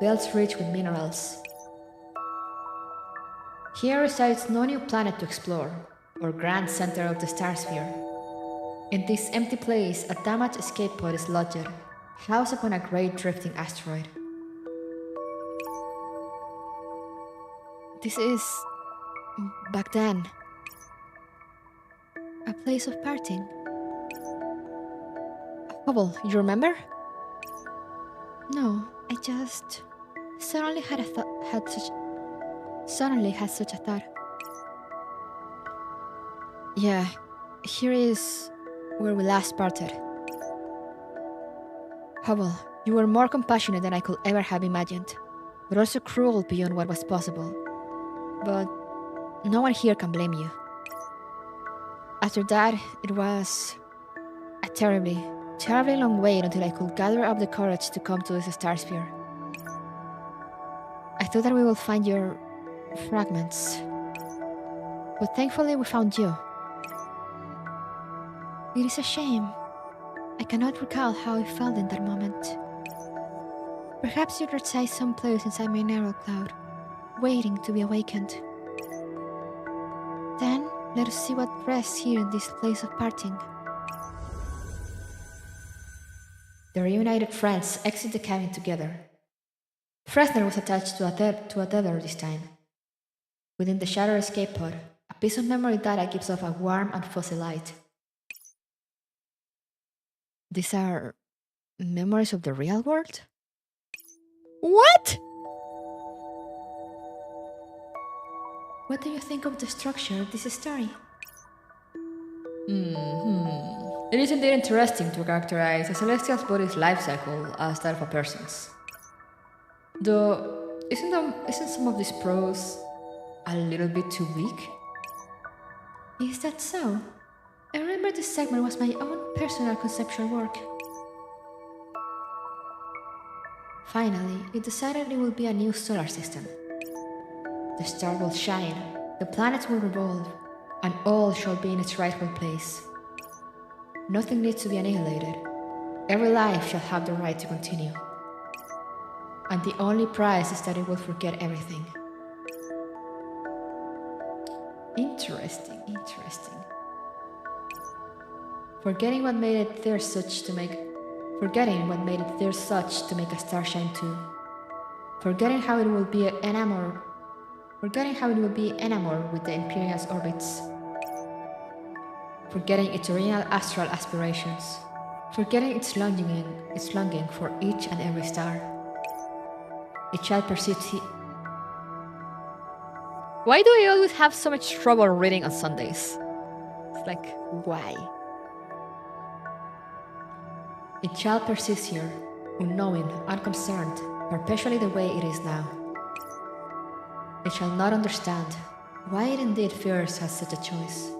belts rich with minerals. Here resides no new planet to explore, or grand center of the star sphere. In this empty place, a damaged escape pod is lodged, housed upon a great drifting asteroid. This is, back then, a place of parting. Hubble, you remember? No, I just suddenly had such a thought. Yeah, here is where we last parted. Hubble, you were more compassionate than I could ever have imagined, but also cruel beyond what was possible. But no one here can blame you. After that, it was a terribly long wait until I could gather up the courage to come to this star sphere. I thought that we would find your fragments, but thankfully we found you. It is a shame. I cannot recall how I felt in that moment. Perhaps you reside someplace inside my narrow cloud, waiting to be awakened. Then, let us see what rests here in this place of parting. The reunited friends exit the cabin together. Fresner was attached to a tether this time. Within the shattered escape pod, a piece of memory data gives off a warm and fuzzy light. These are memories of the real world? What? What do you think of the structure of this story? It is indeed interesting to characterize a celestial body's life cycle as that of a person's. Though, isn't some of this prose a little bit too weak? Is that so? I remember this segment was my own personal conceptual work. Finally, it decided it will be a new solar system. The star will shine, the planets will revolve, and all shall be in its rightful place. Nothing needs to be annihilated. Every life shall have the right to continue. And the only price is that it will forget everything. Interesting. Forgetting what made it there such to make a star shine too. Forgetting how it will be enamored with the Imperial's orbits. Forgetting its original astral aspirations. Forgetting its longing for each and every star. It shall persist. Why do I always have so much trouble reading on Sundays? It's like, why? It shall persist here, unknowing, unconcerned, perpetually the way it is now. It shall not understand why it indeed fears has such a choice.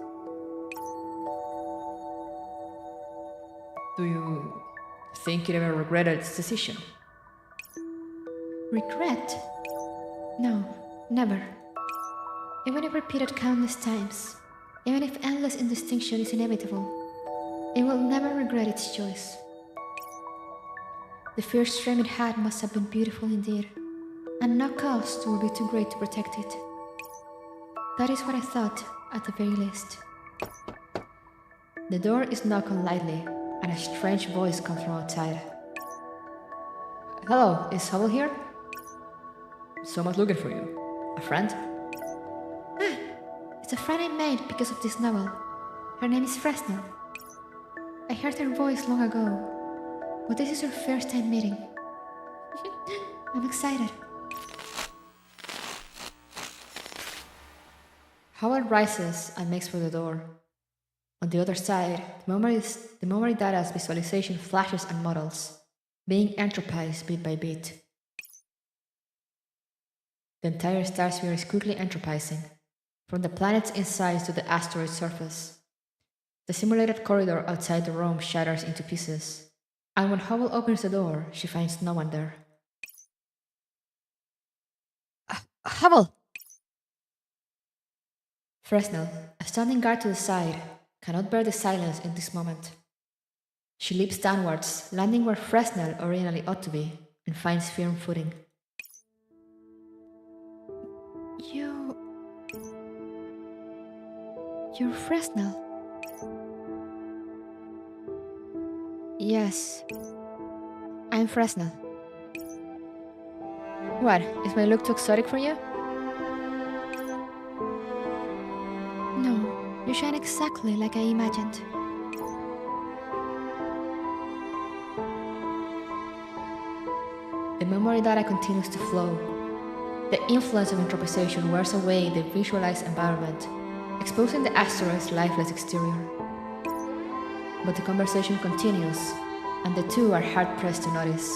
Do you think it ever regretted its decision? Regret? No, never. Even if repeated countless times, even if endless indistinction is inevitable, it will never regret its choice. The fierce dream it had must have been beautiful indeed, and no cost will be too great to protect it. That is what I thought, at the very least. The door is knocked on lightly, and a strange voice comes from outside. Hello, is Hubble here? Someone's looking for you. A friend? Ah, it's a friend I made because of this novel. Her name is Fresno. I heard her voice long ago, but this is her first time meeting. I'm excited. Howard rises and makes for the door. On the other side, the memory data's visualization flashes and models, being entropized bit by bit. The entire star sphere is quickly entropizing, from the planet's insides to the asteroid's surface. The simulated corridor outside the room shatters into pieces, and when Hubble opens the door, she finds no one there. Hubble! Fresnel, a standing guard to the side, cannot bear the silence in this moment. She leaps downwards, landing where Fresnel originally ought to be, and finds firm footing. You're Fresnel? Yes, I'm Fresnel. What, is my look too exotic for you? No, you shine exactly like I imagined. The memory data continues to flow. The influence of entropization wears away the visualized environment, exposing the asteroid's lifeless exterior. But the conversation continues, and the two are hard-pressed to notice.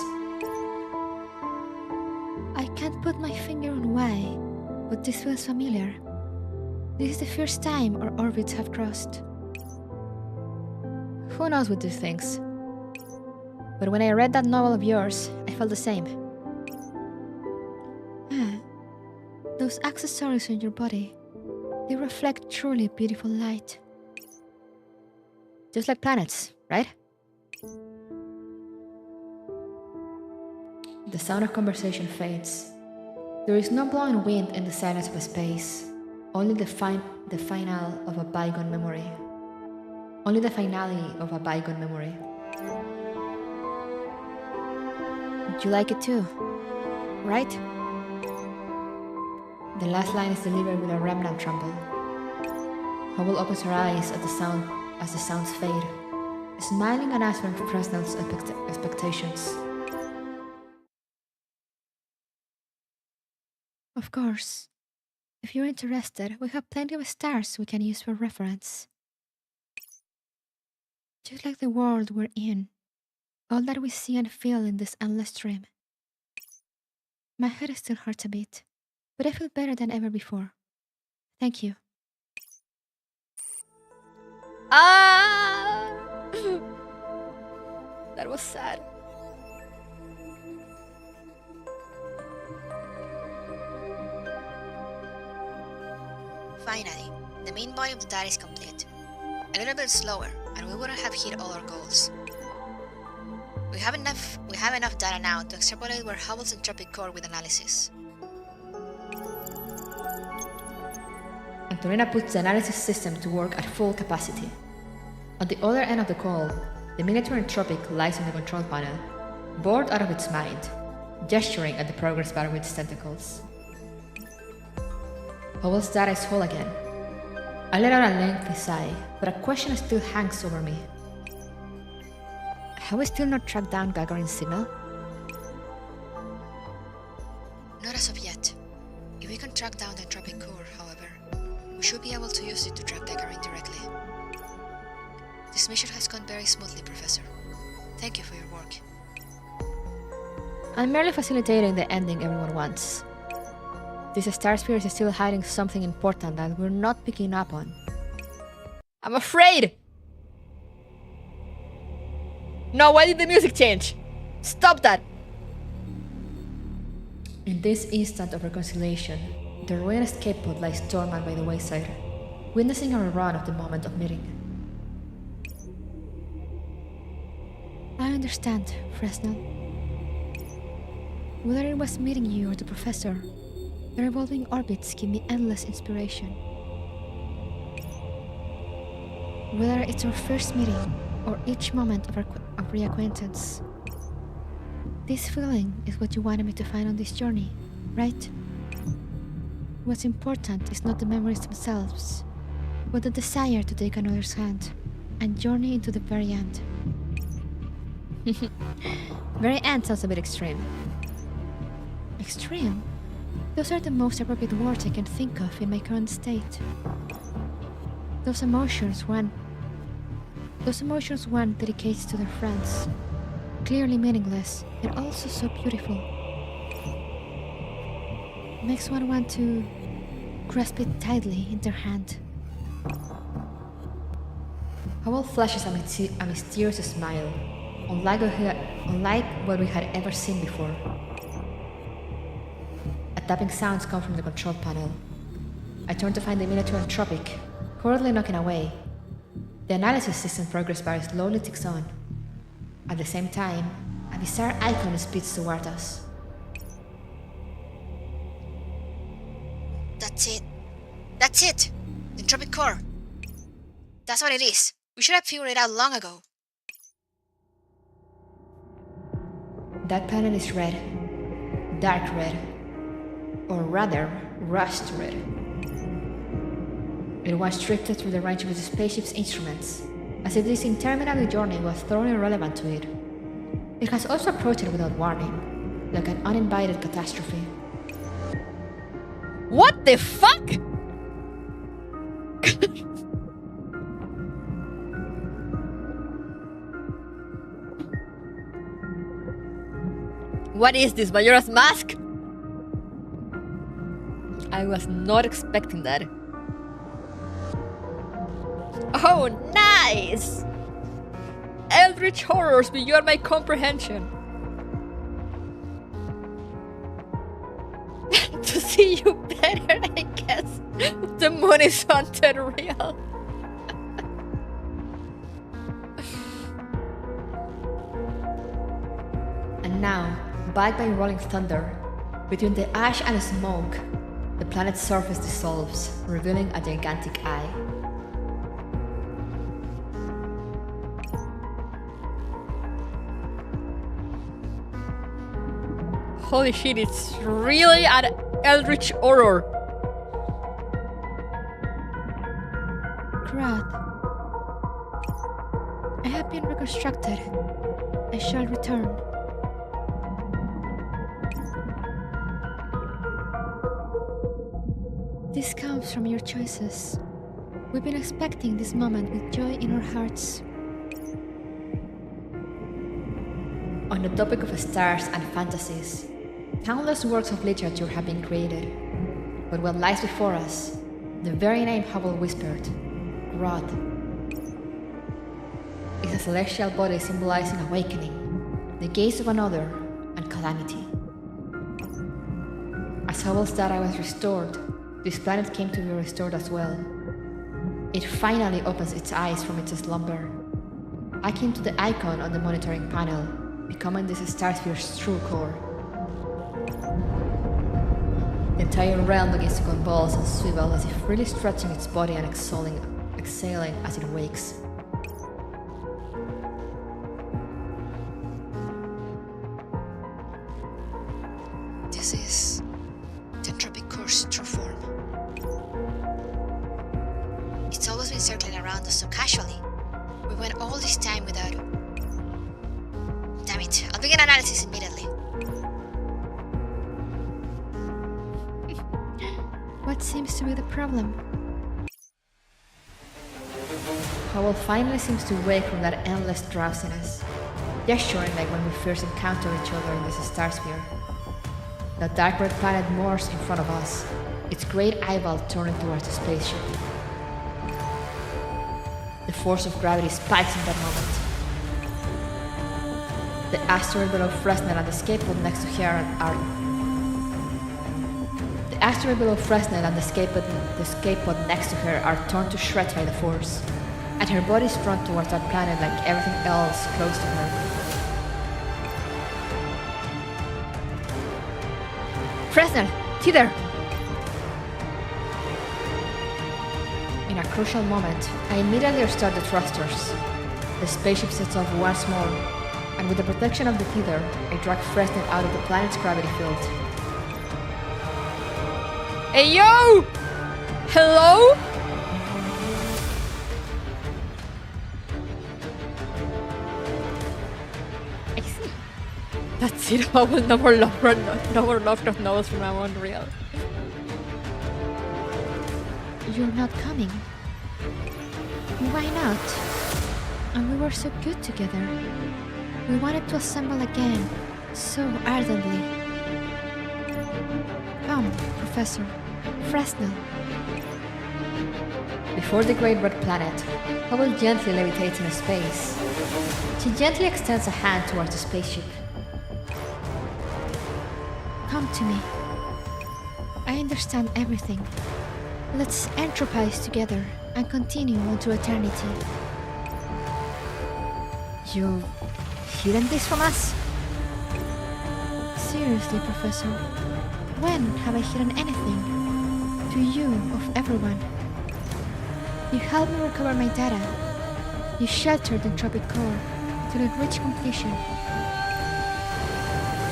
I can't put my finger on why, but this feels familiar. This is the first time our orbits have crossed. Who knows with these things? But when I read that novel of yours, I felt the same. Those accessories on your body, they reflect truly beautiful light. Just like planets, right? The sound of conversation fades. There is no blowing wind in the silence of a space, only the finale of a bygone memory. Only the finale of a bygone memory. You like it too, right? The last line is delivered with a remnant tremble. Hubble opens her eyes at the sounds fade, smiling and answering Fresnel's expectations. Of course. If you're interested, we have plenty of stars we can use for reference. Just like the world we're in, all that we see and feel in this endless dream. My head still hurts a bit, but I feel better than ever before. Thank you. Ah! That was sad. Finally, the main body of the data is complete. A little bit slower, and we wouldn't have hit all our goals. We have enough data now to extrapolate where Hubble's entropic core with analysis. Antonina puts the analysis system to work at full capacity. On the other end of the call, the miniature entropic lies on the control panel, bored out of its mind, gesturing at the progress bar with its tentacles. Hubble's data is whole again. I let out a lengthy sigh, but a question still hangs over me. Have we still not tracked down Gagarin's signal? Not as of yet. If we can track down the entropic core, however, we should be able to use it to track Gagarin directly. This mission has gone very smoothly, Professor. Thank you for your work. I'm merely facilitating the ending everyone wants. This star sphere is still hiding something important that we're not picking up on. I'm afraid! No, why did the music change? Stop that! In this instant of reconciliation, the ruined escape pod lies dormant by the wayside, witnessing our run of the moment of meeting. I understand, Fresnel. Whether it was meeting you or the professor, the revolving orbits give me endless inspiration. Whether it's our first meeting or each moment of reacquaintance, this feeling is what you wanted me to find on this journey, right? What's important is not the memories themselves, but the desire to take another's hand and journey into the very end. Very end sounds a bit extreme. Extreme? Those are the most appropriate words I can think of in my current state. Those emotions run Those emotions one dedicates to their friends. Clearly meaningless, and also so beautiful. Makes one want to grasp it tightly in their hand. Howell flashes a mysterious smile, unlike what we had ever seen before. A tapping sounds come from the control panel. I turn to find the miniature Anthropic, currently knocking away. The analysis system progress bar slowly ticks on. At the same time, a bizarre icon speeds toward us. That's it. That's it! The Anthropic core. That's what it is. We should have figured it out long ago. That panel is red. Dark red. Or rather, rust red. It was drifted through the range of the spaceship's instruments, as if this interminable journey was thoroughly irrelevant to it. It has also approached it without warning, like an uninvited catastrophe. What the fuck? What is this, Majora's Mask? I was not expecting that. Oh, nice! Eldritch horrors beyond my comprehension. To see you better, I guess. The moon is haunted real. And now, backed by rolling thunder, between the ash and smoke, the planet's surface dissolves, revealing a gigantic eye. Holy shit, it's really an eldritch horror. Crud. I have been reconstructed. I shall return. This comes from your choices. We've been expecting this moment with joy in our hearts. On the topic of stars and fantasies, countless works of literature have been created. But what lies before us, the very name Hubble whispered, Grodd, is a celestial body symbolizing awakening, the gaze of another, and calamity. As Hubble's data was restored, this planet came to be restored as well. It finally opens its eyes from its slumber, akin to the icon on the monitoring panel, becoming this starsphere's true core. The entire realm begins to convulse and swivel as if really stretching its body and exhaling as it wakes. This is the Anthropic core's true form. It's always been circling around us so casually. We went all this time without... Damn it, I'll begin analysis immediately. What seems to be the problem? Howell finally seems to wake from that endless drowsiness, gesturing like when we first encountered each other in this starsphere. The dark red planet moors in front of us, its great eyeball turning towards the spaceship. The force of gravity spikes in that moment. The asteroid below Fresnel and the skateboard next to her are torn to shreds by the force, and her body is thrown towards that planet like everything else close to her. Fresnel, thither! In a crucial moment, I immediately restart the thrusters. The spaceship sets off once more, and with the protection of the tether, I drag Fresnel out of the planet's gravity field. Hey yo! Hello? I see. That's it. I will no more Lovecraft novels from now on, real. You're not coming. Why not? And we were so good together. We wanted to assemble again, so ardently. Come, Professor. Fresnel. Before the great red planet, Hubble gently levitates in space. She gently extends a hand towards the spaceship. Come to me. I understand everything. Let's entropize together and continue on to eternity. You've hidden this from us? Seriously, Professor. When have I hidden anything? To you, of everyone. You helped me recover my data. You sheltered the entropic core till it reached completion.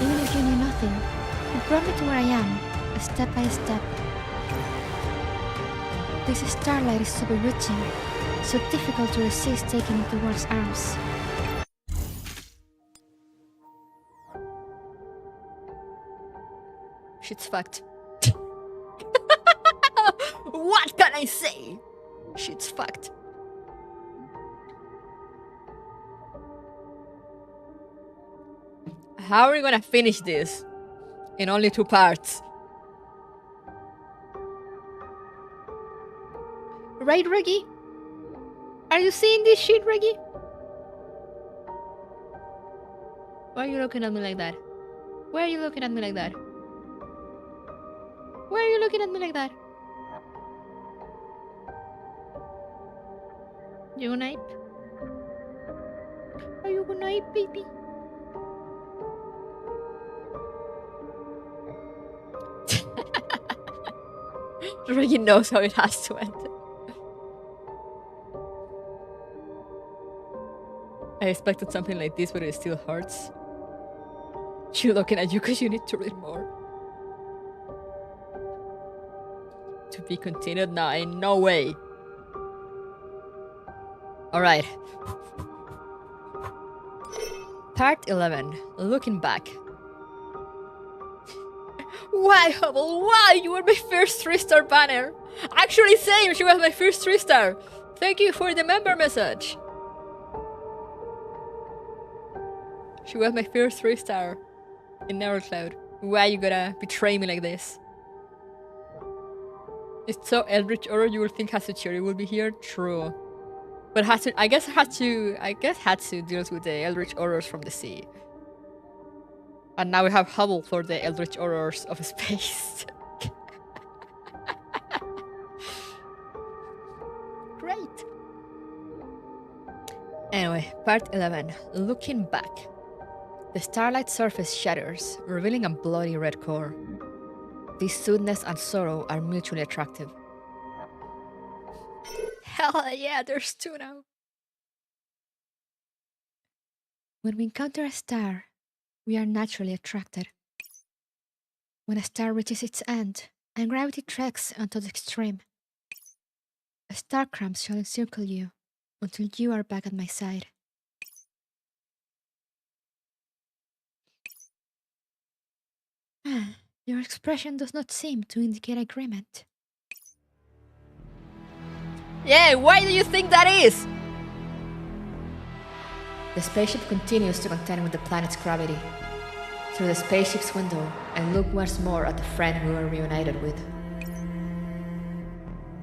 Even if you knew nothing, you brought me to where I am, step by step. This starlight is so bewitching, so difficult to resist taking into one's arms. Shit's fucked. What can I say? Shit's fucked. How are we gonna finish this in only 2 parts? Right, Reggie? Are you seeing this shit, Reggie? Why are you looking at me like that? Why are you looking at me like that? Why are you looking at me like that? You gonna ape? Are you gonna ape, baby? Reggie knows how it has to end. I expected something like this, but it still hurts. She's looking at you because you need to read more. To be continued? Nah, in no way. Alright. Part 11. Looking back. Why, Hubble? Why? You were my first 3-star banner. Actually, same. She was my first 3-star. Thank you for the member message. She was my first 3-star in Nevercloud. Why you gotta betray me like this? It's so Eldritch Horror you would think Hatsuchiri will be here. True. But I guess Hatsu deals with the Eldritch Horrors from the sea. And now we have Hubble for the Eldritch Horrors of space. Great. Anyway, part 11. Looking back. The starlight surface shatters, revealing a bloody red core. This soothness and sorrow are mutually attractive. Hell yeah, there's 2 now. When we encounter a star, we are naturally attracted. When a star reaches its end and gravity treks onto the extreme, a star cramps shall encircle you until you are back at my side. Your expression does not seem to indicate agreement. Yeah, why do you think that is? The spaceship continues to contend with the planet's gravity. Through the spaceship's window, I look once more at the friend we were reunited with.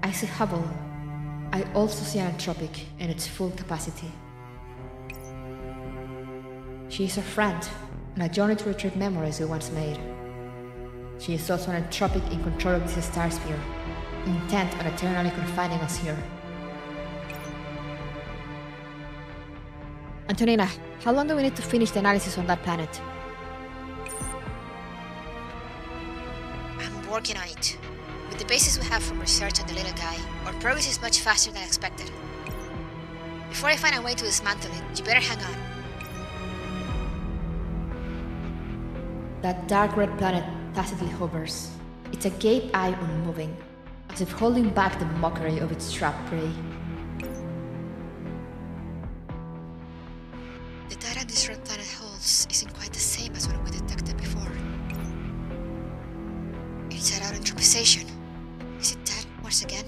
I see Hubble. I also see an entropic in its full capacity. She is a friend, and a journey to retrieve memories we once made. She is also an entropic in control of this star sphere, intent on eternally confining us here. Antonina, how long do we need to finish the analysis on that planet? I'm working on it. With the basis we have from research on the little guy, our progress is much faster than expected. Before I find a way to dismantle it, you better hang on. That dark red planet tacitly hovers, its agape eye unmoving, as if holding back the mockery of its trapped prey. The data this red planet holds isn't quite the same as what we detected before. It's at our entropization. Is it that once again?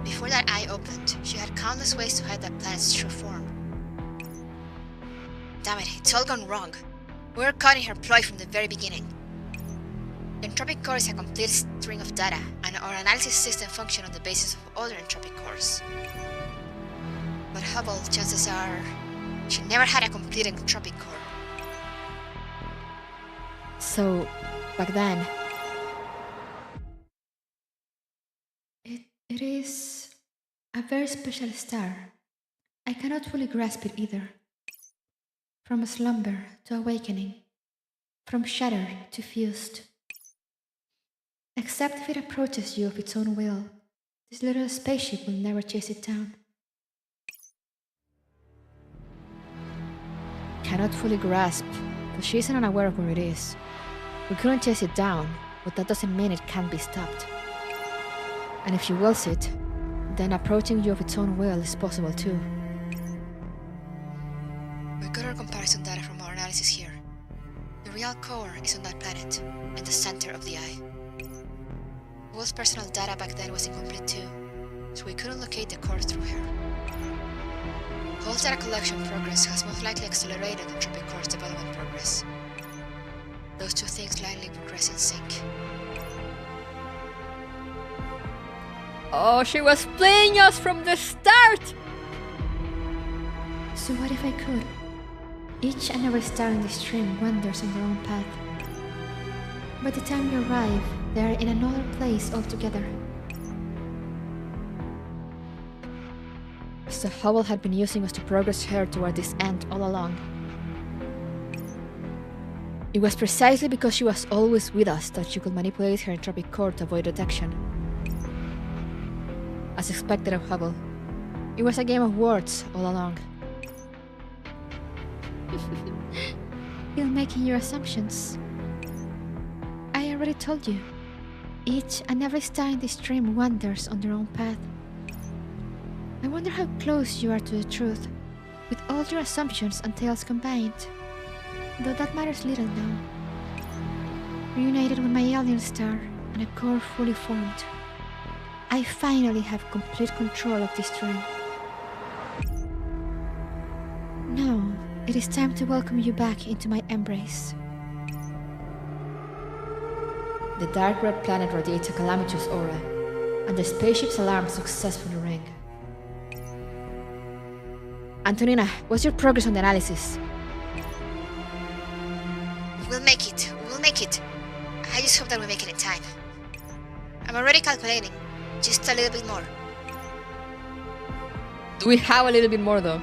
Before that eye opened, she had countless ways to hide that planet's true form. Damn it, it's all gone wrong. We were caught in her ploy from the very beginning. The entropic core is a complete string of data, and our analysis system functions on the basis of other entropic cores. But Hubble, chances are, she never had a complete entropic core. So, back then, it is a very special star. I cannot fully grasp it either. From slumber to awakening, from shattered to fused. Except if it approaches you of its own will, this little spaceship will never chase it down. Cannot fully grasp, but she isn't unaware of where it is. We couldn't chase it down, but that doesn't mean it can't be stopped. And if she wills it, then approaching you of its own will is possible too. We got our comparison data from our analysis here. The real core is on that planet, in the center of the eye. Wolf's personal data back then was incomplete too, so we couldn't locate the core through her. Hall's data collection progress has most likely accelerated entropic core's development progress. Those two things likely progress in sync. Oh, she was playing us from the start! So what if I could? Each and every star in the stream wanders on their own path. By the time you arrive, they are in another place altogether. So Hubble had been using us to progress her toward this end all along. It was precisely because she was always with us that she could manipulate her entropic core to avoid detection. As expected of Hubble, it was a game of words all along. You're making your assumptions. I already told you. Each and every star in this stream wanders on their own path. I wonder how close you are to the truth, with all your assumptions and tales combined. Though that matters little now. Reunited with my alien star and a core fully formed, I finally have complete control of this stream. Now, it is time to welcome you back into my embrace. The dark red planet radiates a calamitous aura, and the spaceship's alarm successfully rang. Antonina, what's your progress on the analysis? We'll make it. I just hope that we make it in time. I'm already calculating. Just a little bit more. Do we have a little bit more though?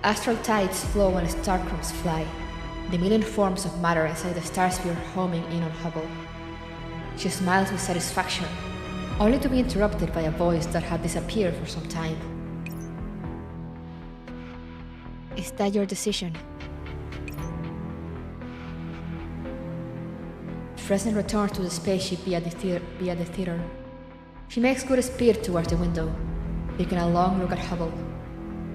Astral tides flow and star crumbs fly, the million forms of matter inside the star sphere homing in on Hubble. She smiles with satisfaction, only to be interrupted by a voice that had disappeared for some time. Is that your decision? Fresnel returns to the spaceship via the theater. She makes good speed towards the window, taking a long look at Hubble,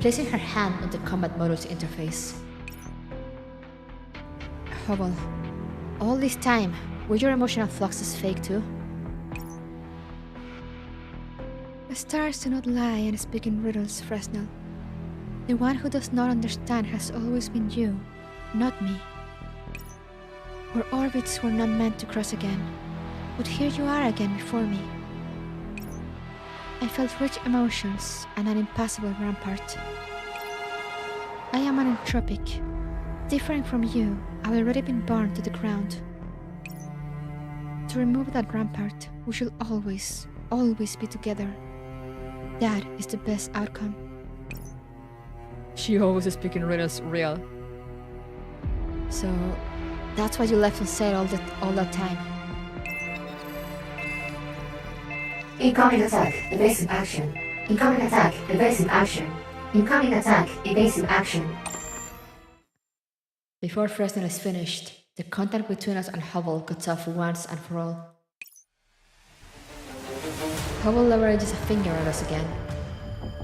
placing her hand on the combat modus interface. Hubble, all this time, were your emotional fluxes fake too? The stars do not lie and speak in riddles, Fresnel. The one who does not understand has always been you, not me. Our orbits were not meant to cross again, but here you are again before me. I felt rich emotions and an impassable rampart. I am an entropic. Different from you, I've already been burned to the ground. To remove that rampart, we should always be together. That is the best outcome. She always is speaking riddles real. So, that's why you left unsaid all that time. Incoming attack, evasive action. Incoming attack, evasive action. Incoming attack, evasive action. Before Fresnel is finished, the contact between us and Hubble cuts off once and for all. Hubble leverages a finger at us again.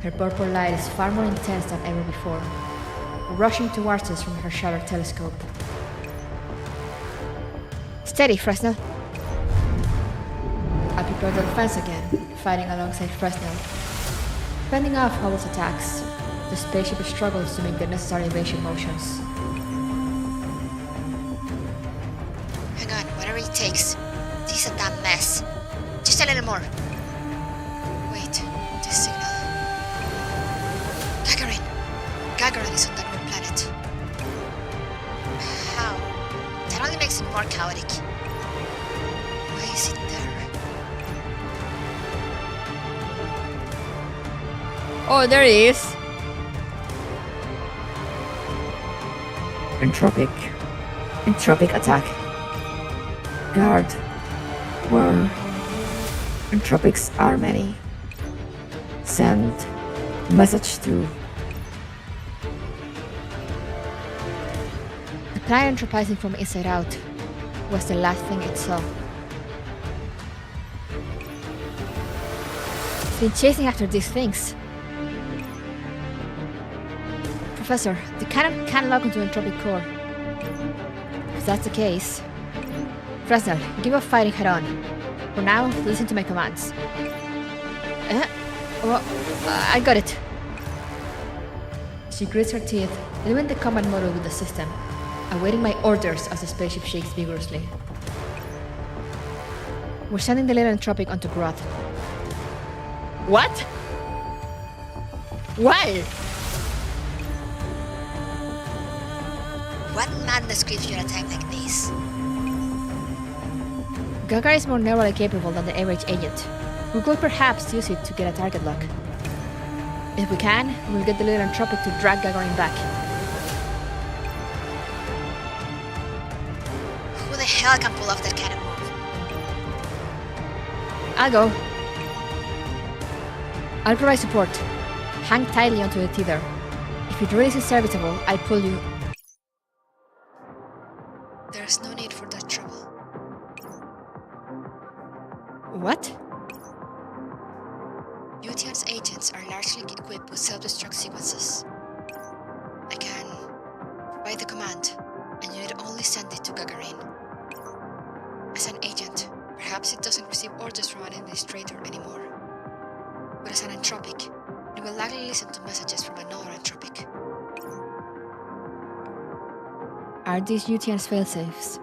Her purple light is far more intense than ever before, rushing towards us from her shattered telescope. Steady, Fresnel! I prepare the defense again, fighting alongside Fresnel. Fending off Howell's attacks, the spaceship struggles to make the necessary evasion motions. Hang on, whatever it takes. This is a damn mess. Just a little more. Wait, this signal. Gagarin! Gagarin is on that red planet. How? That only makes it more chaotic. Why is it there? Oh, there he is. Entropic attack. Guard. Where entropics are many. Send message to. The planet entropizing from inside out was the last thing it saw. It's been chasing after these things. Professor, the cannon can't lock into entropic core. If that's the case, Fresnel, give up fighting head-on. For now, listen to my commands. I got it. She grits her teeth, leaving the combat module with the system, awaiting my orders as the spaceship shakes vigorously. We're sending the little entropic onto Groth. What? Why? What madness grips you at a time like this? Gaga is more narrowly capable than the average agent. We could perhaps use it to get a target lock. If we can, we'll get the little entropic to drag Gagarin back. Who the hell can pull off that kind of move? I'll go. I'll provide support. Hang tightly onto the tether. If it really is serviceable, I'll pull you. There's no need for that trouble. What? UTN's agents are largely equipped with self-destruct sequences. I can provide the command, and you need only send it to Gagarin. As an agent, perhaps it doesn't receive orders from an administrator anymore. But as an entropic, it will likely listen to messages from another entropic. Are these UTN's failsafes?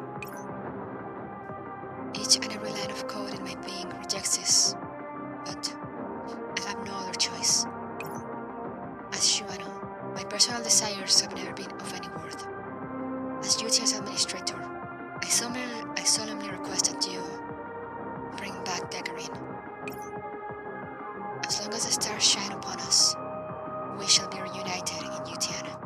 Each and every line of code in my being rejects this, but I have no other choice. As you know, my personal desires have never been of any worth. As UTN's administrator, I solemnly request that you bring back Gagarin. As long as the stars shine upon us, we shall be reunited in UTN.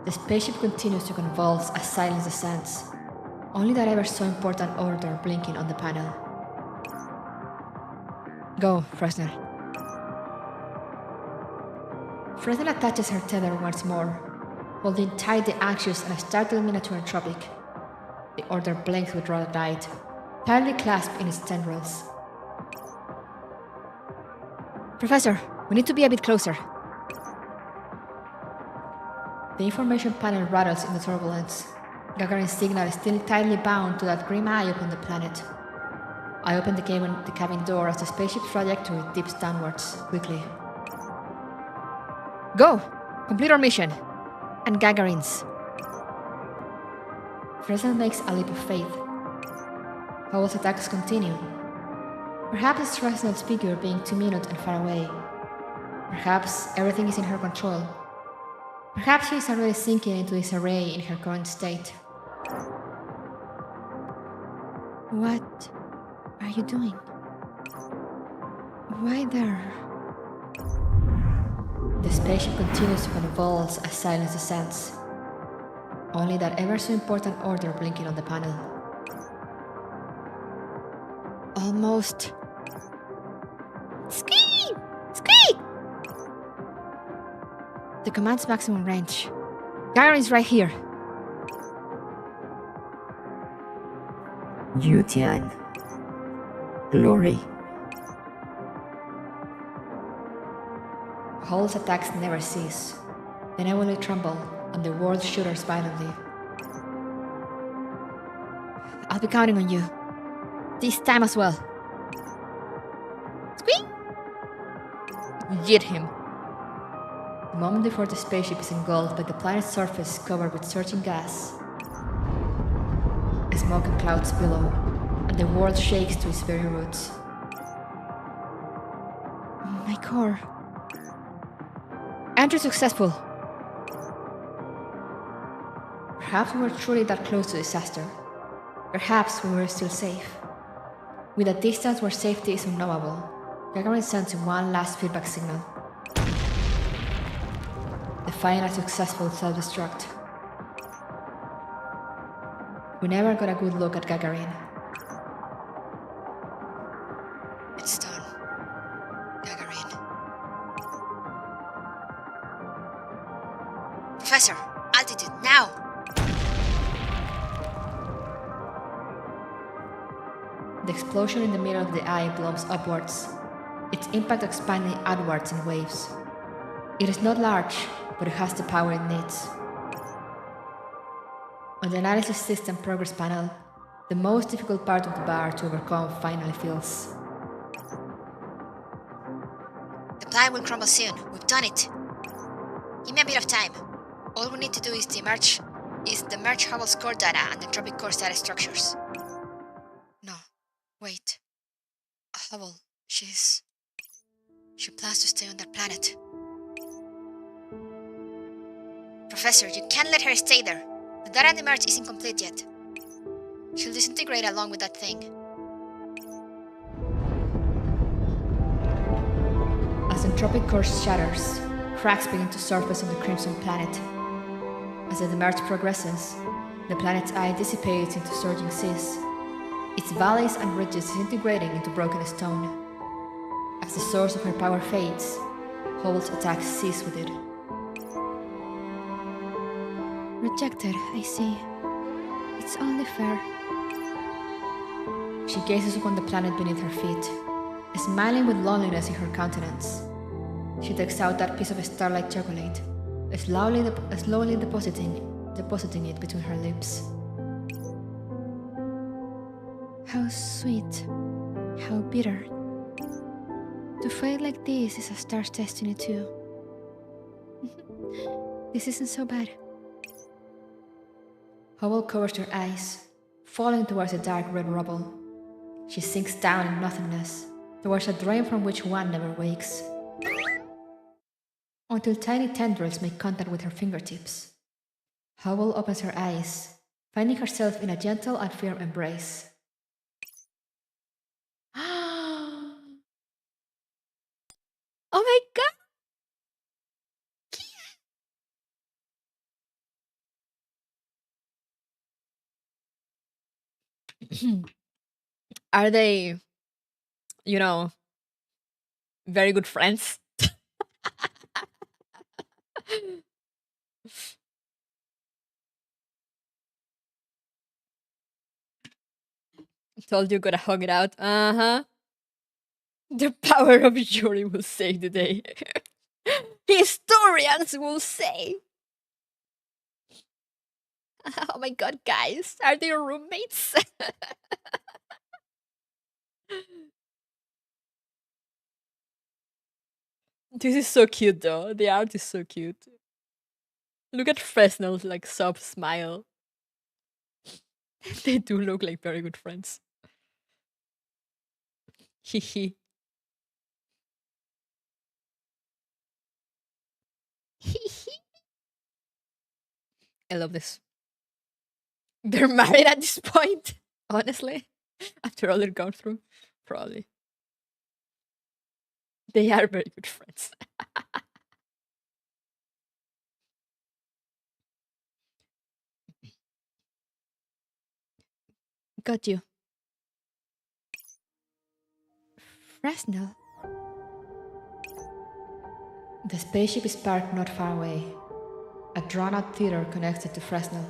The spaceship continues to convulse as silence descends, only that ever so important order blinking on the panel. Go, Fresnel. Fresnel attaches her tether once more, holding tight the anxious and startled miniature entropic. The order blinks with raw light, tightly clasped in its tendrils. Professor, we need to be a bit closer. The information panel rattles in the turbulence. Gagarin's signal is still tightly bound to that grim eye upon the planet. I open the cabin door as the spaceship's trajectory dips downwards, quickly. Go! Complete our mission! And Gagarin's. Fresnel makes a leap of faith. Howell's attacks continue. Perhaps it's Fresnel's figure being too minute and far away. Perhaps everything is in her control. Perhaps she is already sinking into disarray in her current state. What are you doing? Why there? The spaceship continues to convulse as silence descends. Only that ever so important order blinking on the panel. Almost. Squeak! Squeak! The command's maximum range. Gagarin is right here. UTN. Glory. Hall's attacks never cease. They never tremble, and the world shudders violently. I'll be counting on you. This time as well. Squeak! Yeet him. The moment before the spaceship is engulfed by the planet's surface covered with surging gas. Smoke and clouds below, and the world shakes to its very roots. My core. Entry successful. Perhaps we were truly that close to disaster. Perhaps we were still safe. With a distance where safety is unknowable, Gagarin sends one last feedback signal. The final successful self-destruct. We never got a good look at Gagarin. It's done. Gagarin. Professor, altitude, now! The explosion in the middle of the eye blows upwards, its impact expanding outwards in waves. It is not large, but it has the power it needs. On the analysis system progress panel, the most difficult part of the bar to overcome finally feels. The plan will crumble soon. We've done it. Give me a bit of time. All we need to do is merge Hubble's core data and the entropic core data structures. No, wait. Hubble, she plans to stay on that planet. Professor, you can't let her stay there. The data in the merge isn't complete yet. She'll disintegrate along with that thing. As entropic core shatters, cracks begin to surface on the Crimson Planet. As the demerge progresses, the planet's eye dissipates into surging seas, its valleys and ridges disintegrating into broken stone. As the source of her power fades, Hubble's attacks cease with it. Rejected, I see. It's only fair. She gazes upon the planet beneath her feet, smiling with loneliness in her countenance. She takes out that piece of starlight chocolate, slowly depositing it between her lips. How sweet. How bitter. To fade like this is a star's destiny too. This isn't so bad. Hubble covers her eyes, falling towards the dark red rubble. She sinks down in nothingness, towards a dream from which one never wakes. Until tiny tendrils make contact with her fingertips. Hubble opens her eyes, finding herself in a gentle and firm embrace. Oh my god! Are they, very good friends? Told you gotta hug it out. Uh-huh. The power of Yuri will save the day. Historians will say. Oh my god, guys. Are they your roommates? This is so cute though. The art is so cute. Look at Fresnel's like soft smile. They do look like very good friends. Hehe. I love this. They're married at this point, honestly. After all they've gone through, probably. They are very good friends. Got you. Fresnel. The spaceship is parked not far away. A drawn-out theater connects it to Fresnel.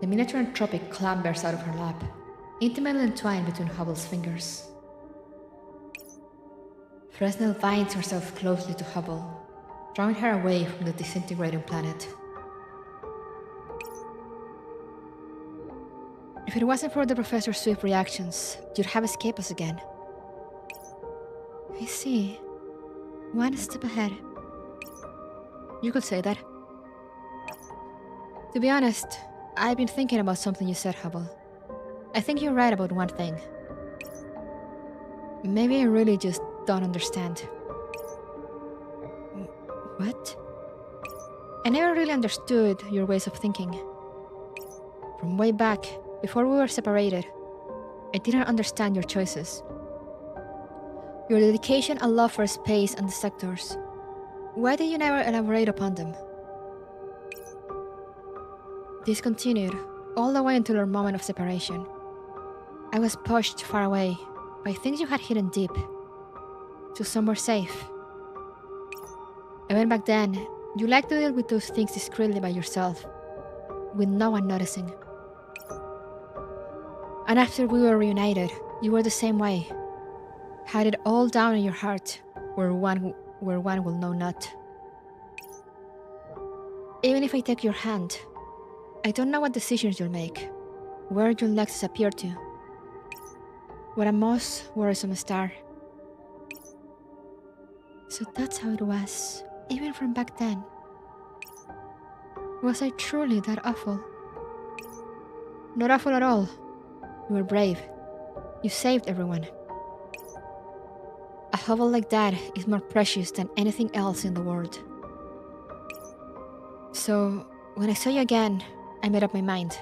The miniature entropic clambers out of her lap, intimately entwined between Hubble's fingers. Fresnel binds herself closely to Hubble, drawing her away from the disintegrating planet. If it wasn't for the professor's swift reactions, you'd have escaped us again. I see. One step ahead. You could say that. To be honest, I've been thinking about something you said, Hubble. I think you're right about one thing. Maybe I really just don't understand. What? I never really understood your ways of thinking. From way back, before we were separated, I didn't understand your choices. Your dedication and love for space and the sectors. Why did you never elaborate upon them? This continued all the way until our moment of separation. I was pushed far away by things you had hidden deep, to somewhere safe. Even back then, you liked to deal with those things discreetly by yourself, with no one noticing. And after we were reunited, you were the same way. Hide it all down in your heart, where one will know not. Even if I take your hand, I don't know what decisions you'll make, where you'll next disappear to. What a most worrisome star. So that's how it was, even from back then. Was I truly that awful? Not awful at all. You were brave. You saved everyone. A Hubble like that is more precious than anything else in the world. So, when I saw you again, I made up my mind.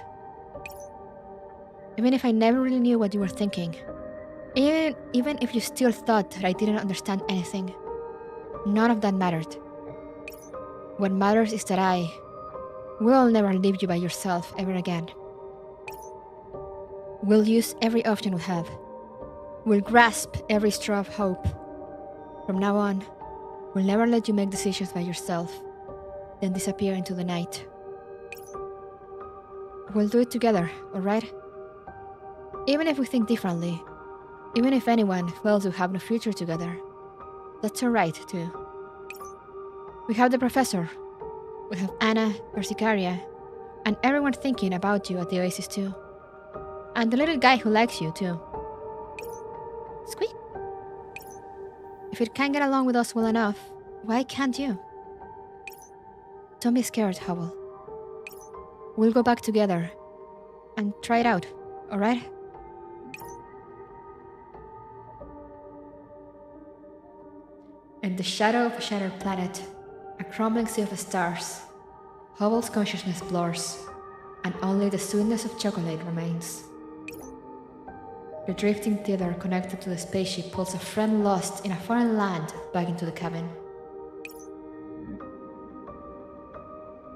Even if I never really knew what you were thinking, even if you still thought that I didn't understand anything, none of that mattered. What matters is that I will never leave you by yourself ever again. We'll use every option we have. We'll grasp every straw of hope. From now on, we'll never let you make decisions by yourself, then disappear into the night. We'll do it together, alright? Even if we think differently, even if anyone feels we have no future together, that's alright too. We have the professor, we have Anna, Persicaria, and everyone thinking about you at the Oasis too. And the little guy who likes you too. Squeak. If it can't get along with us well enough, why can't you? Don't be scared, Hubble. We'll go back together and try it out, alright? In the shadow of a shattered planet, a crumbling sea of stars, Hubble's consciousness blurs, and only the sweetness of chocolate remains. The drifting tether connected to the spaceship pulls a friend lost in a foreign land back into the cabin.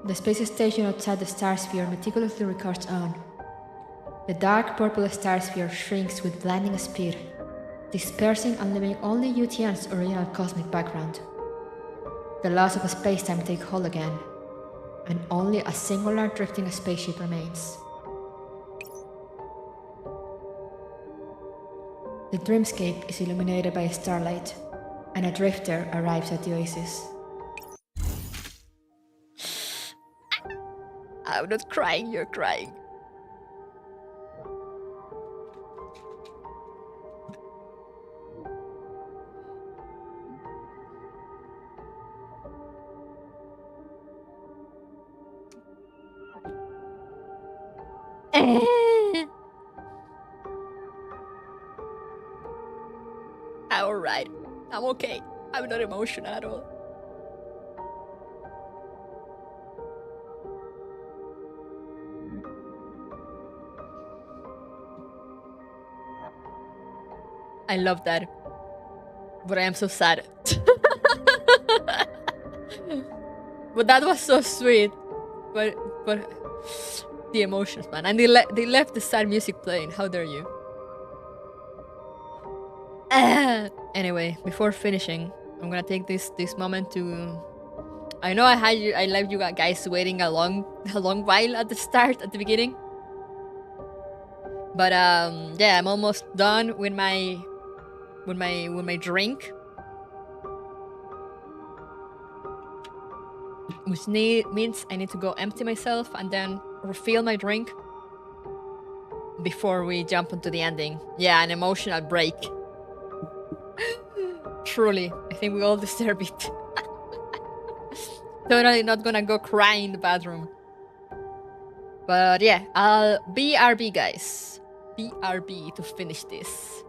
The space station outside the star sphere meticulously records on. The dark purple star sphere shrinks with blinding speed, dispersing and leaving only UTN's original cosmic background. The laws of space-time take hold again, and only a singular drifting spaceship remains. The dreamscape is illuminated by starlight, and a drifter arrives at the Oasis. I'm not crying, you're crying. Alright, I'm okay. I'm not emotional at all. I love that. But I am so sad. But that was so sweet. But the emotions, man. And they left the sad music playing. How dare you? Anyway, before finishing, I'm gonna take this moment to. I know I left you guys waiting a long while at the beginning. But yeah, I'm almost done with my drink, which means I need to go empty myself and then refill my drink before we jump into the ending. Yeah, an emotional break. Truly, I think we all deserve it. Totally not gonna go cry in the bathroom. But yeah, I'll BRB, guys. BRB to finish this.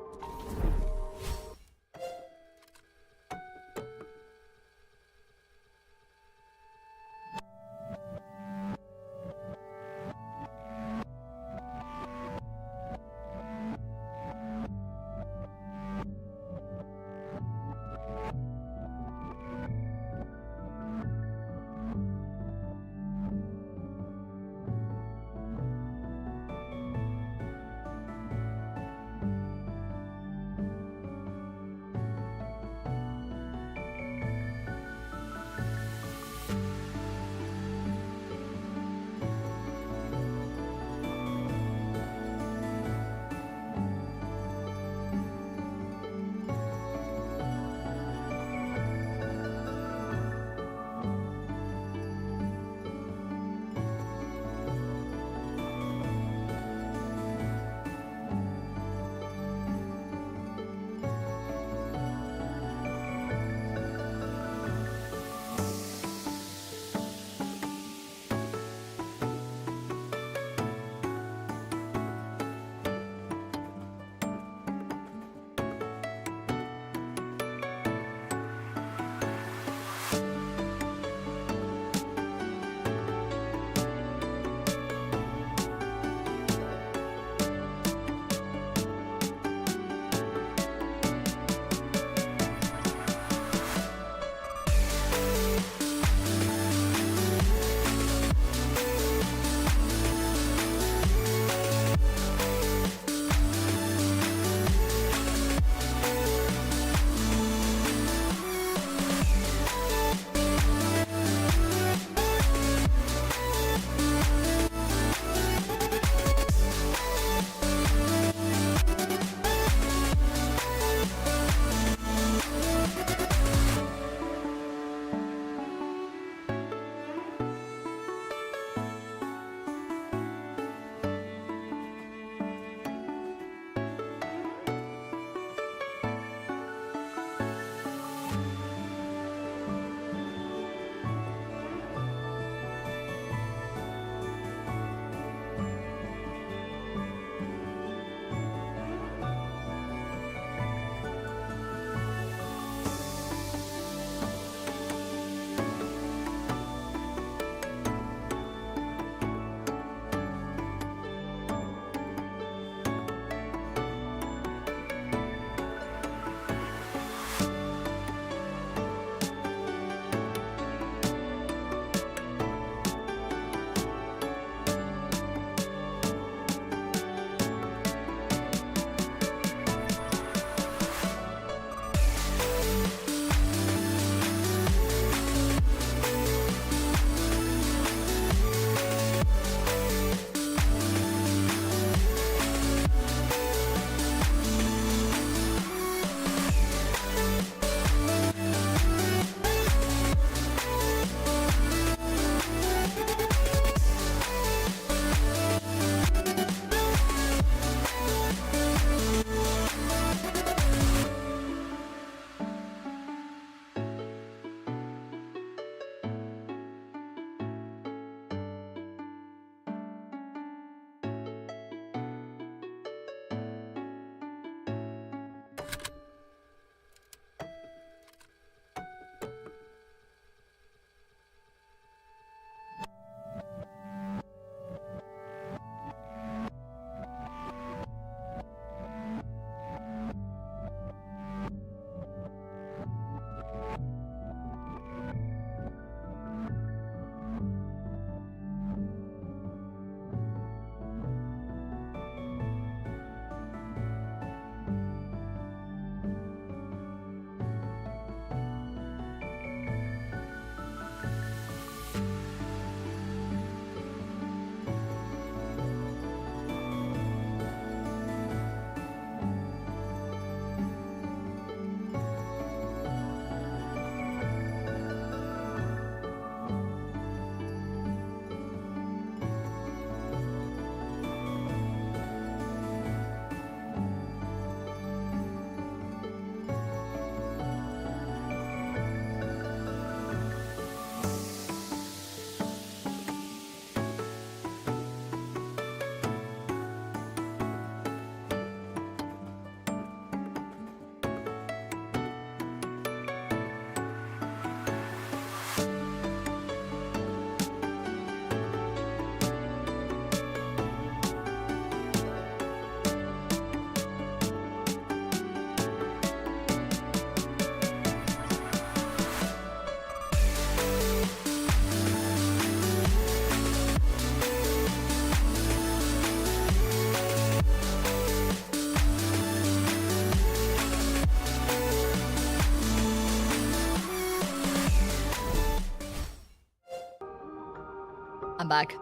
I'm back.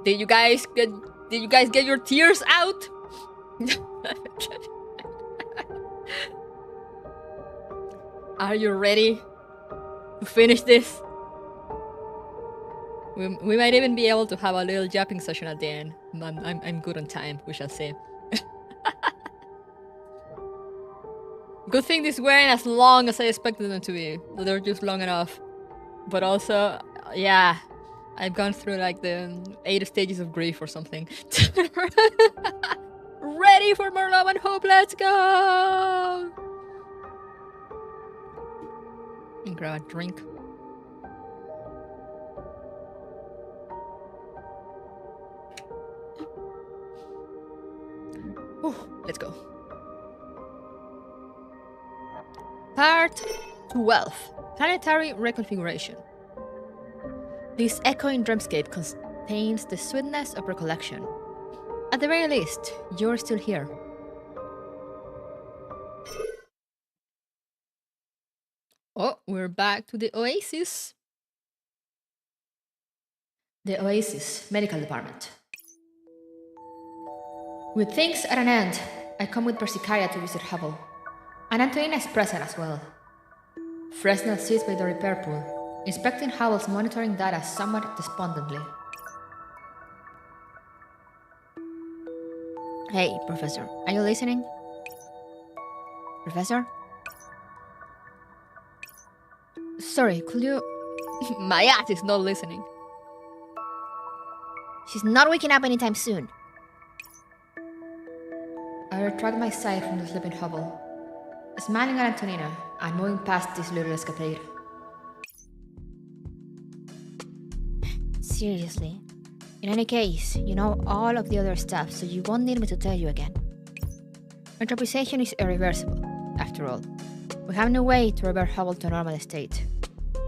Did you guys get your tears out? Are you ready to finish this? We might even be able to have a little japping session at the end. I'm good on time, we shall see. Good thing this weren't as long as I expected them to be. They're just long enough. But also, yeah, I've gone through like the 8 stages of grief or something. Ready for more love and hope, let's go! And grab a drink. Let's go. Part 12. Planetary Reconfiguration. This echoing dreamscape contains the sweetness of recollection. At the very least, you're still here. Oh, we're back to the Oasis. The Oasis Medical Department. With things at an end, I come with Persicaria to visit Hubble. And Antonina is present as well. Fresnel sits by the repair pool, inspecting Hubble's monitoring data somewhat despondently. Hey, Professor, are you listening? Professor? Sorry, could you... My ass is not listening. She's not waking up anytime soon. I retract my sight from the sleeping Hubble, smiling at Antonina and moving past this little escapade. Seriously. In any case, you know all of the other stuff, so you won't need me to tell you again. Entropization is irreversible, after all. We have no way to revert Hubble to a normal state.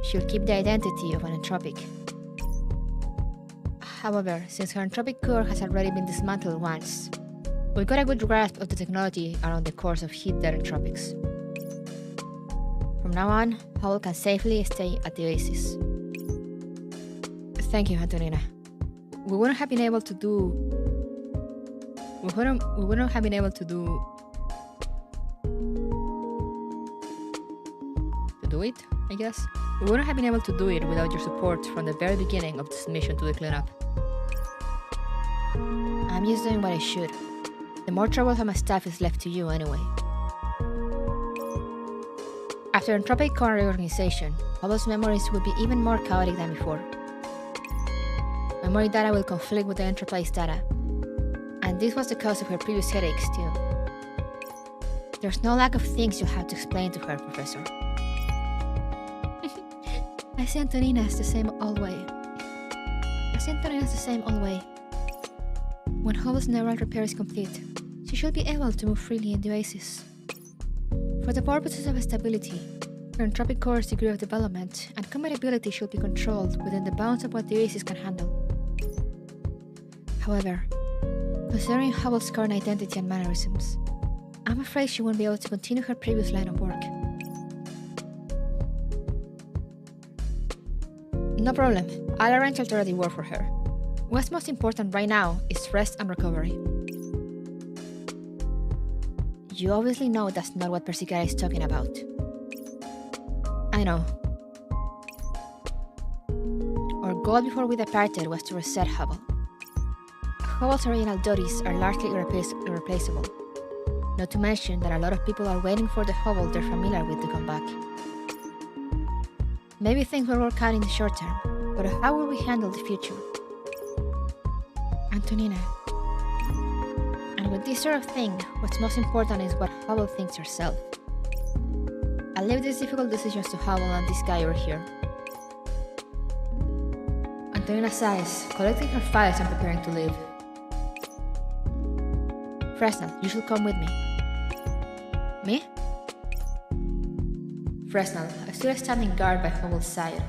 She'll keep the identity of an entropic. However, since her entropic core has already been dismantled once, we've got a good grasp of the technology around the cores of heat-dead entropics. From now on, Hubble can safely stay at the Oasis. Thank you, Antonina. We wouldn't have been able to do it, I guess. We wouldn't have been able to do it without your support from the very beginning of this mission to the cleanup. I'm just doing what I should. The more troublesome stuff is left to you anyway. After entropic core reorganization, Hubble's memories will be even more chaotic than before. Memory data will conflict with the entropized data, and this was the cause of her previous headaches too. There's no lack of things you have to explain to her, Professor. I see Antonina as the same old way. When Hubble's neural repair is complete, she should be able to move freely in the Oasis. For the purposes of stability, her entropic core's degree of development and compatibility should be controlled within the bounds of what the Oasis can handle. However, considering Hubble's current identity and mannerisms, I'm afraid she won't be able to continue her previous line of work. No problem, I'll arrange alternative work for her. What's most important right now is rest and recovery. You obviously know that's not what Persicaria is talking about. I know. Our goal before we departed was to reset Hubble. Hubble's original duties are largely irreplaceable. Not to mention that a lot of people are waiting for the Hubble they're familiar with to come back. Maybe things will work out in the short term, but how will we handle the future? Antonina. And with this sort of thing, what's most important is what Hubble thinks herself. I'll leave these difficult decisions to Hubble and this guy over here. Antonina sighs, collecting her files and preparing to leave. Fresnel, you should come with me. Me? Fresnel, still standing guard by Hubble's side,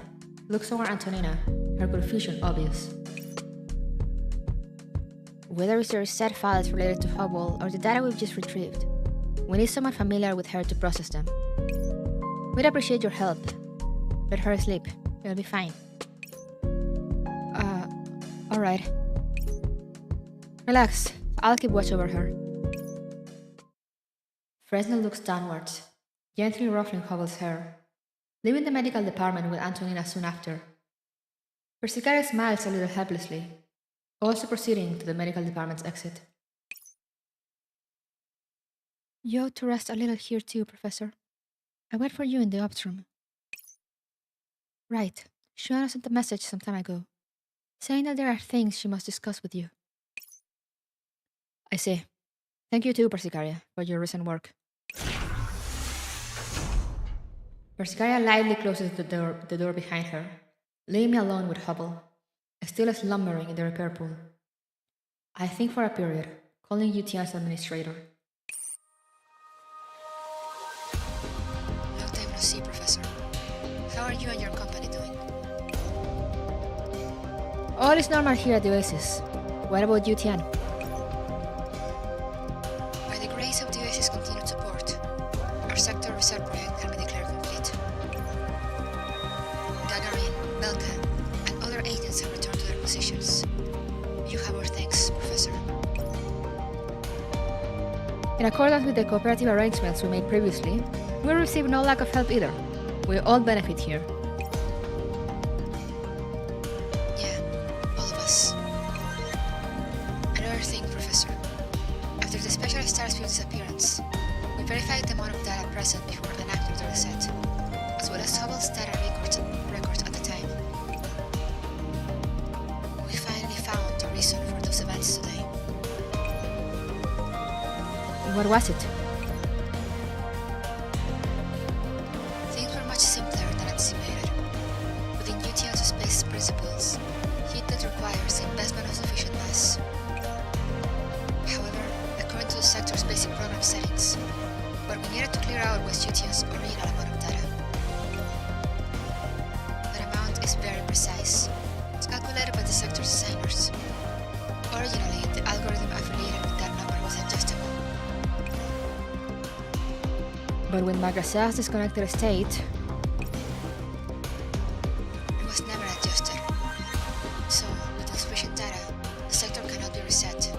looks over Antonina, her confusion obvious. Whether it's the reset files related to Hubble or the data we've just retrieved, we need someone familiar with her to process them. We'd appreciate your help. Let her sleep. It'll be fine. Right. Relax. I'll keep watch over her. Fresnel looks downwards, gently ruffling Hovel's hair, leaving the medical department with Antonina soon after. Persicaria smiles a little helplessly, also proceeding to the medical department's exit. You ought to rest a little here too, Professor. I wait for you in the ops room. Right. Shuana sent a message some time ago, saying that there are things she must discuss with you. I see. Thank you too, Persicaria, for your recent work. Persicaria lightly closes the door behind her, leaving me alone with Hubble, still slumbering in the repair pool. I think for a period, calling UTN's administrator. Long time no see, Professor. How are you and your company doing? All is normal here at the Oasis. What about UTN? By the grace of the Oasis' continued support, our sector research project can be declared complete. Gagarin, Belka, and other agents have returned to their positions. You have our thanks, Professor. In accordance with the cooperative arrangements we made previously, we receive no lack of help either. We all benefit here. Yeah, all of us. Another thing, Professor. After the special stars field disappearance, we verified the amount of data present before and after the reset, as well as Hubble's data records at the time. We finally found the reason for those events today. What was it? Things were much simpler than anticipated. Within UTN's space principles, heat that requires the investment of sufficient mass. However, according to the sector's basic program settings, what we needed to clear out was UTN's original amount of data. That amount is very precise. It's calculated by the sector's designers. Originally, the algorithm affiliated with that number was adjustable. But with Magrasea's disconnected state, It was never adjusted. So, with insufficient data, the sector cannot be reset.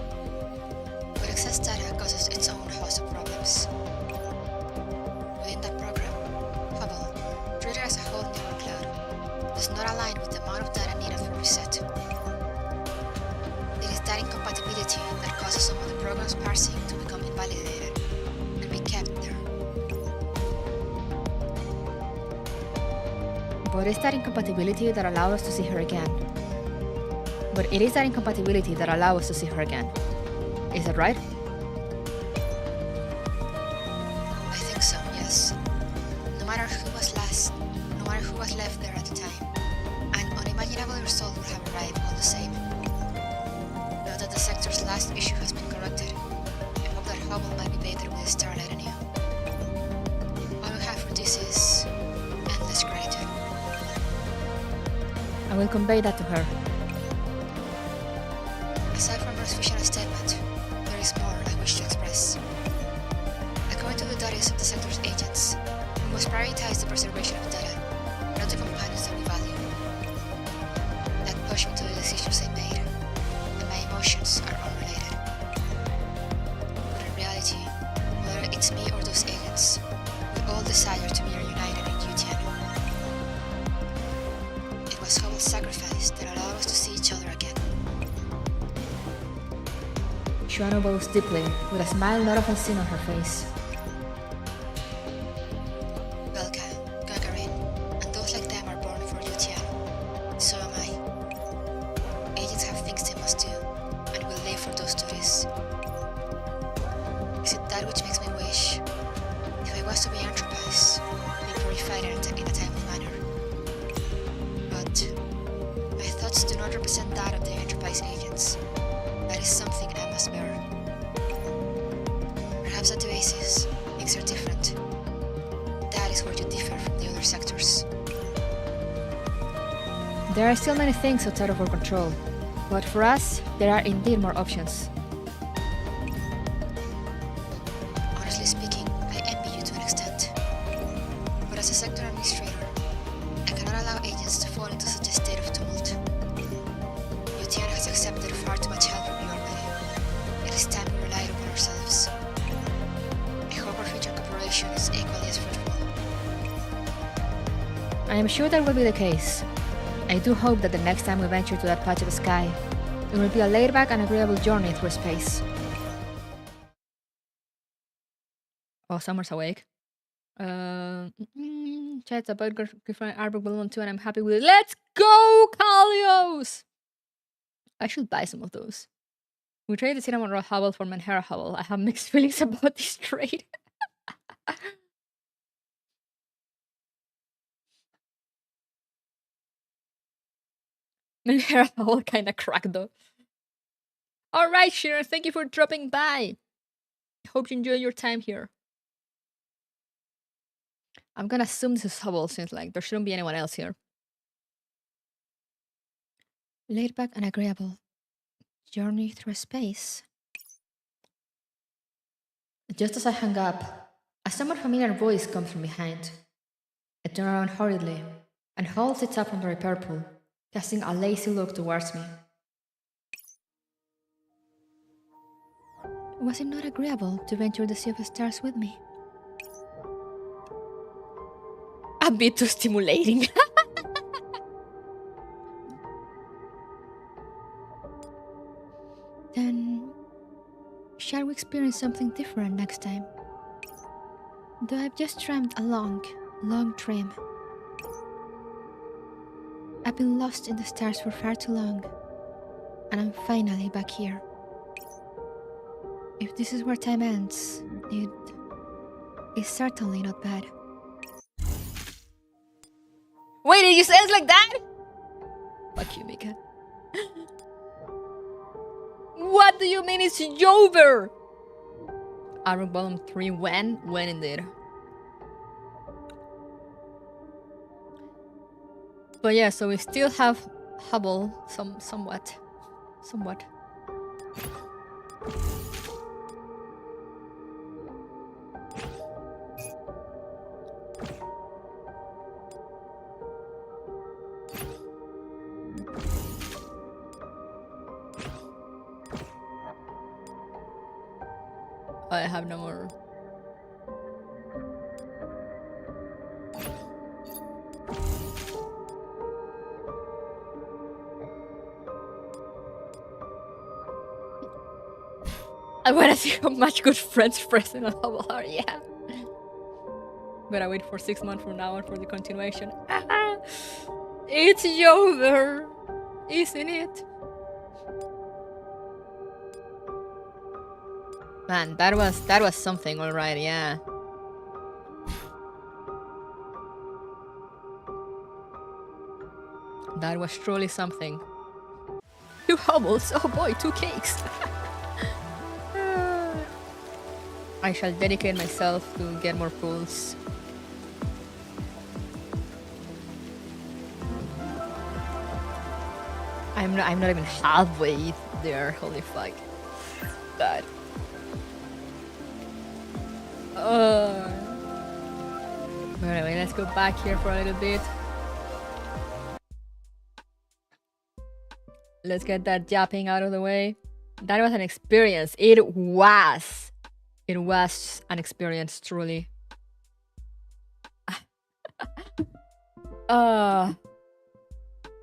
But excess data causes its own host of problems. Within that program, Hubble, treated as a whole neural cloud, does not align with the amount of data needed for reset. It is that incompatibility that causes some of the program's parsing to become invalidated and be kept there. but it's that incompatibility that allows us to see her again. But it is that incompatibility that allows us to see her again. Is that right? I think so, yes. No matter who was left there at the time, an unimaginable result would have arrived all the same. Now that the sector's last issue has been corrected, I hope that Hubble might be bathed with starlight anew. All we have for this is endless gratitude. I will convey that to her. Aside from her official statement, there is more I wish to express. According to the duties of the sector's agents, we must prioritize the preservation of data, not the companions that we value. That pushed me to the decisions I made, and my emotions are unrelated. But in reality, whether it's me or those agents, we all desire to be reunited in UTN. It was Hubble's sacrifice that allowed us to see each other again. Shuano bows deeply, with a smile not often seen on her face. Belka, Gagarin, and those like them are born for UTN. So am I. Agents have things they must do, and will live for those duties. Is it that which makes me wish, if I was to be anthropized, be purified in a timely manner? But my thoughts do not represent that of the anthropized agents. That is something I must bear. Perhaps at the basis, things are different. That is where you differ from the other sectors. There are still many things outside of our control, but for us, there are indeed more options. Honestly speaking, I envy you to an extent. But as a sector administrator, I cannot allow agents to fall into such a state of tumult. UTN has accepted I am sure that will be the case. I do hope that the next time we venture to that patch of sky, it will be a laid-back and agreeable journey through space. Oh, Summer's awake. Chat's about girlfriend Arbok Balloon 2 and I'm happy with it. Let's go, Kalios! I should buy some of those. We traded the cinnamon roll hobble for Manhera hobble. I have mixed feelings about this trade. Manhera hobble kinda cracked though. Alright, Sharon, thank you for dropping by. Hope you enjoy your time here. I'm gonna assume this is hobble since like there shouldn't be anyone else here. Laid back and agreeable. Journey through space. Just as I hang up, a somewhat familiar voice comes from behind. I turn around hurriedly, and Hall sits up under a purple, casting a lazy look towards me. Was it not agreeable to venture the sea of stars with me? A bit too stimulating. Then, shall we experience something different next time? Though I've just dreamt a long, long dream. I've been lost in the stars for far too long, and I'm finally back here. If this is where time ends, it is certainly not bad. Wait, did you say it like that? Fuck you, Mika. What do you mean it's over? Arbok Volume 3 when? When indeed. But yeah, so we still have Hubble somewhat. I have no more. I wanna see how much good friends present on Hubble are, yeah. But I wait for 6 months from now on for the continuation. It's over, isn't it? Man, that was something, alright, yeah. That was truly something. 2 hobbles, oh boy, 2 cakes. I shall dedicate myself to get more pools. I'm not even halfway there, holy fuck. God. But anyway, let's go back here for a little bit. Let's get that yapping out of the way. That was an experience. It was an experience, truly.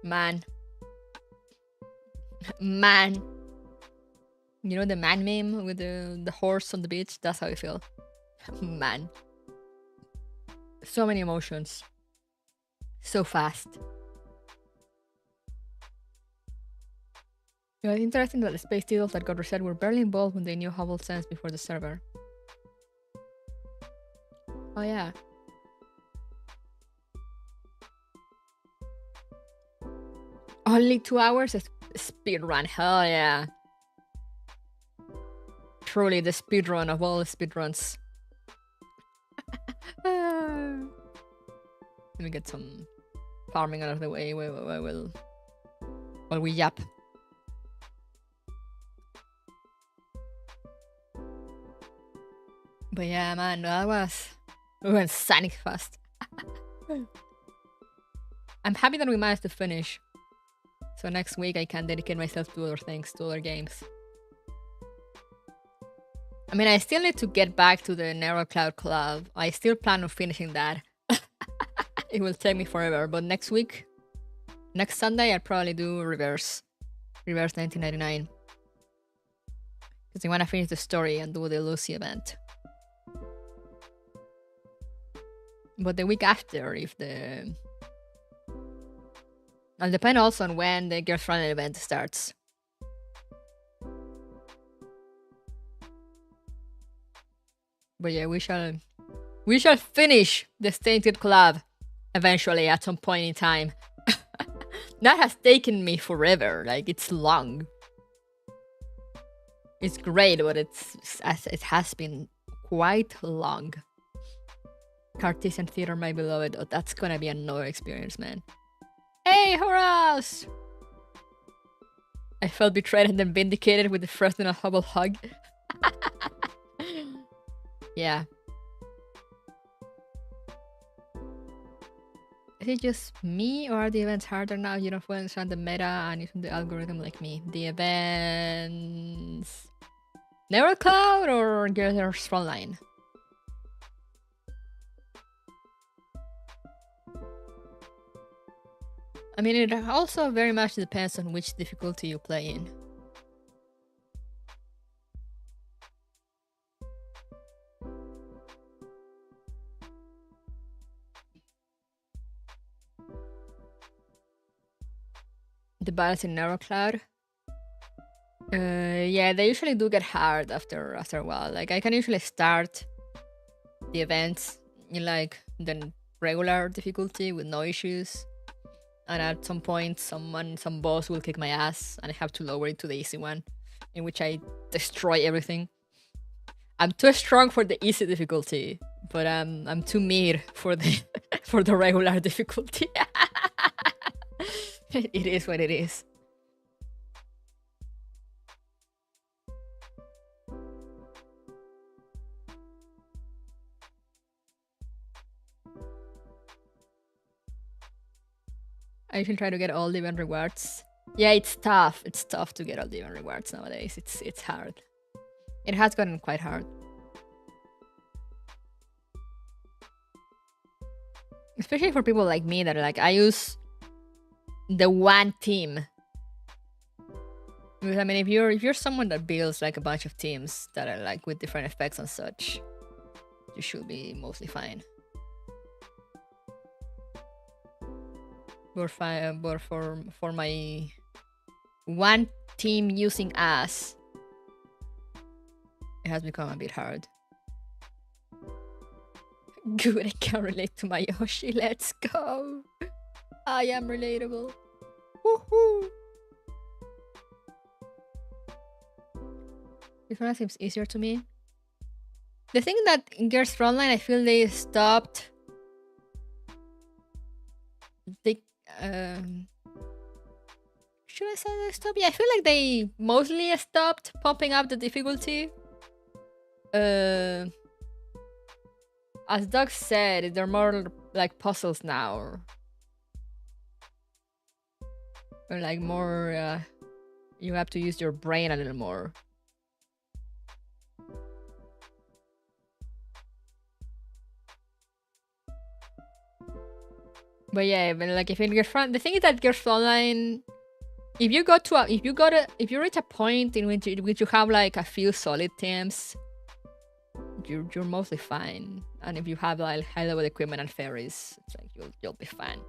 Man. You know the man meme with the horse on the beach? That's how I feel. Man. So many emotions. So fast. You know, it's interesting that the space titles that got reset were barely involved when they knew Hubble sense before the server. Oh yeah. Only 2 hours? Speedrun, hell yeah. Truly the speedrun of all the speedruns. Let me get some farming out of the way while we yap. But yeah, man, we went Sonic fast. I'm happy that we managed to finish. So next week I can dedicate myself to other things, to other games. I mean, I still need to get back to the Narrow Cloud Club. I still plan on finishing that. It will take me forever, but next Sunday, I'll probably do reverse 1999. Because I want to finish the story and do the Lucy event. But the week after, it'll depend also on when the Girls Frontline event starts. But yeah, we shall finish the Stainted Club eventually at some point in time. That has taken me forever. Like, it's long. It's great, but it has been quite long. Cartesian Theater, my beloved. Oh, that's gonna be another experience, man. Hey, Horace! I felt betrayed and then vindicated with the first and a Hubble hug. Yeah. Is it just me, or are the events harder now? You don't fully understand the meta and using the algorithm like me. The events... Neurocloud or Girls Frontline? I mean, it also very much depends on which difficulty you play in. The battles in Neurocloud? Yeah, they usually do get hard after a while. Like, I can usually start the events in like the regular difficulty with no issues. And at some point, some boss will kick my ass, and I have to lower it to the easy one, in which I destroy everything. I'm too strong for the easy difficulty, but I'm too mid for the for the regular difficulty. It is what it is. I should try to get all the event rewards. Yeah, it's tough. It's tough to get all the event rewards nowadays. It's hard. It has gotten quite hard. Especially for people like me that are like, I use the one team. Because I mean, if you're someone that builds like a bunch of teams that are like with different effects and such, you should be mostly fine. But for my one team using us, it has become a bit hard. Good, I can relate to my Yoshi. Let's go. I am relatable. Woohoo! This one seems easier to me. The thing that in Girls Frontline, I feel they stopped. Should I say they stopped? Yeah, I feel like they mostly stopped pumping up the difficulty. As Doug said, they're more like puzzles now. Or like more, you have to use your brain a little more. But yeah, but like if in Girls Frontline, the thing is that Girls Frontline, if you reach a point in which you have like a few solid teams, you're mostly fine. And if you have like high level equipment and fairies, it's like you'll be fine.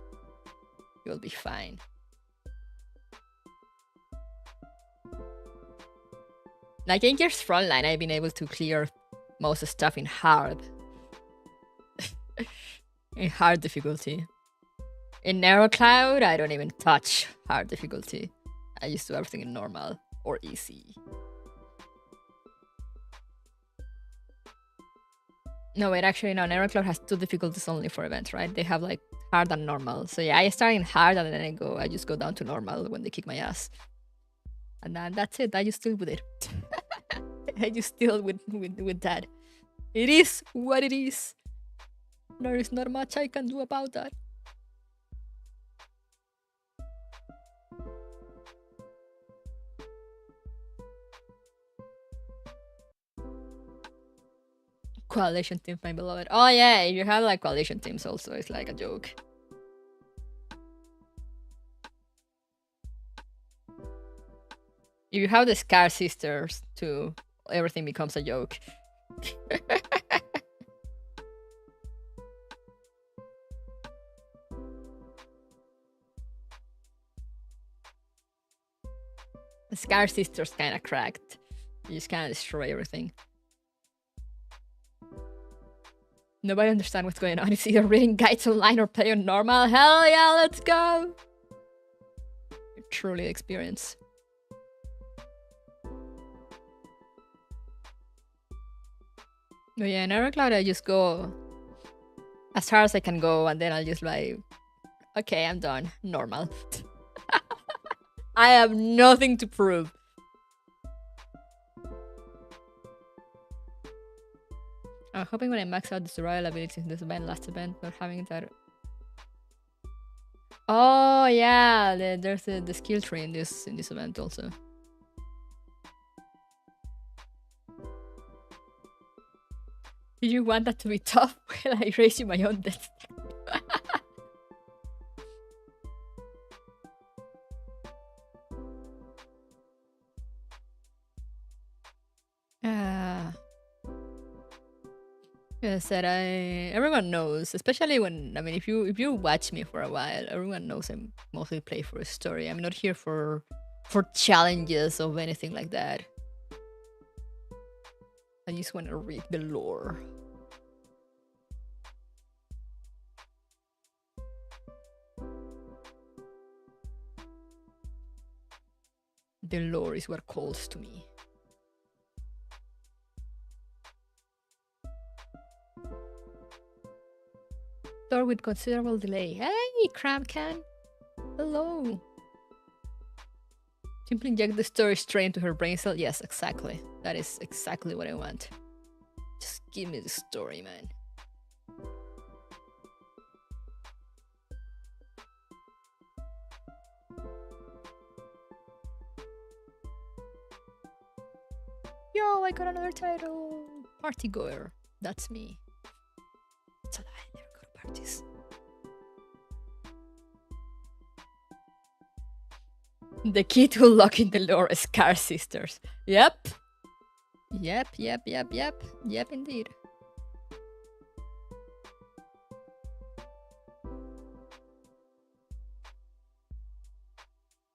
You'll be fine. Like in Girls Frontline, I've been able to clear most of the stuff in hard. In hard difficulty. In Neurocloud, I don't even touch hard difficulty. I just do everything in normal or easy. No, wait, actually, no. Neurocloud has two difficulties only for events, right? They have like hard and normal. So yeah, I start in hard and then I just go down to normal when they kick my ass. And then that's it. I just deal with it. I just deal with that. It is what it is. There is not much I can do about that. Coalition teams, my beloved. Oh yeah, if you have like coalition teams also, it's like a joke. If you have the Scar Sisters too, everything becomes a joke. The Scar Sisters kind of cracked. You just kind of destroy everything. Nobody understands what's going on. It's either reading guides online or play on normal. Hell yeah, let's go! Truly experience. But yeah, in Cloud I just go as far as I can go, and then I'll just like, okay, I'm done. Normal. I have nothing to prove. I'm hoping when I max out the survival abilities in this event, last event, not having that. Oh yeah, there's the skill tree in this event also. Do you want that to be tough? Well, I raise you my own death. I said everyone knows, especially when if you watch me for a while, everyone knows I mostly play for a story. I'm not here for challenges of anything like that. I just want to read the lore. The lore is what calls to me. Door with considerable delay. Hey, Crabcan! Hello! Simply inject the story straight into her brain cell. Yes, exactly. That is exactly what I want. Just give me the story, man. Yo, I got another title! Party goer. That's me. It's a lie, I never go to parties. The key to unlocking the lore is Scar Sisters. Yep. Yep, indeed.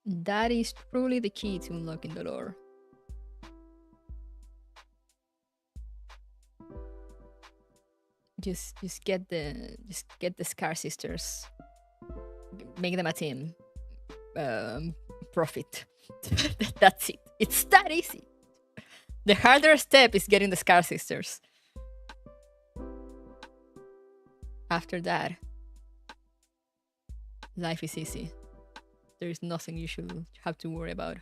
That is truly the key to unlocking the lore. Just get the Scar Sisters. Make them a team. Profit. That's it. It's that easy. The harder step is getting the Scar Sisters. After that, life is easy. There is nothing you should have to worry about.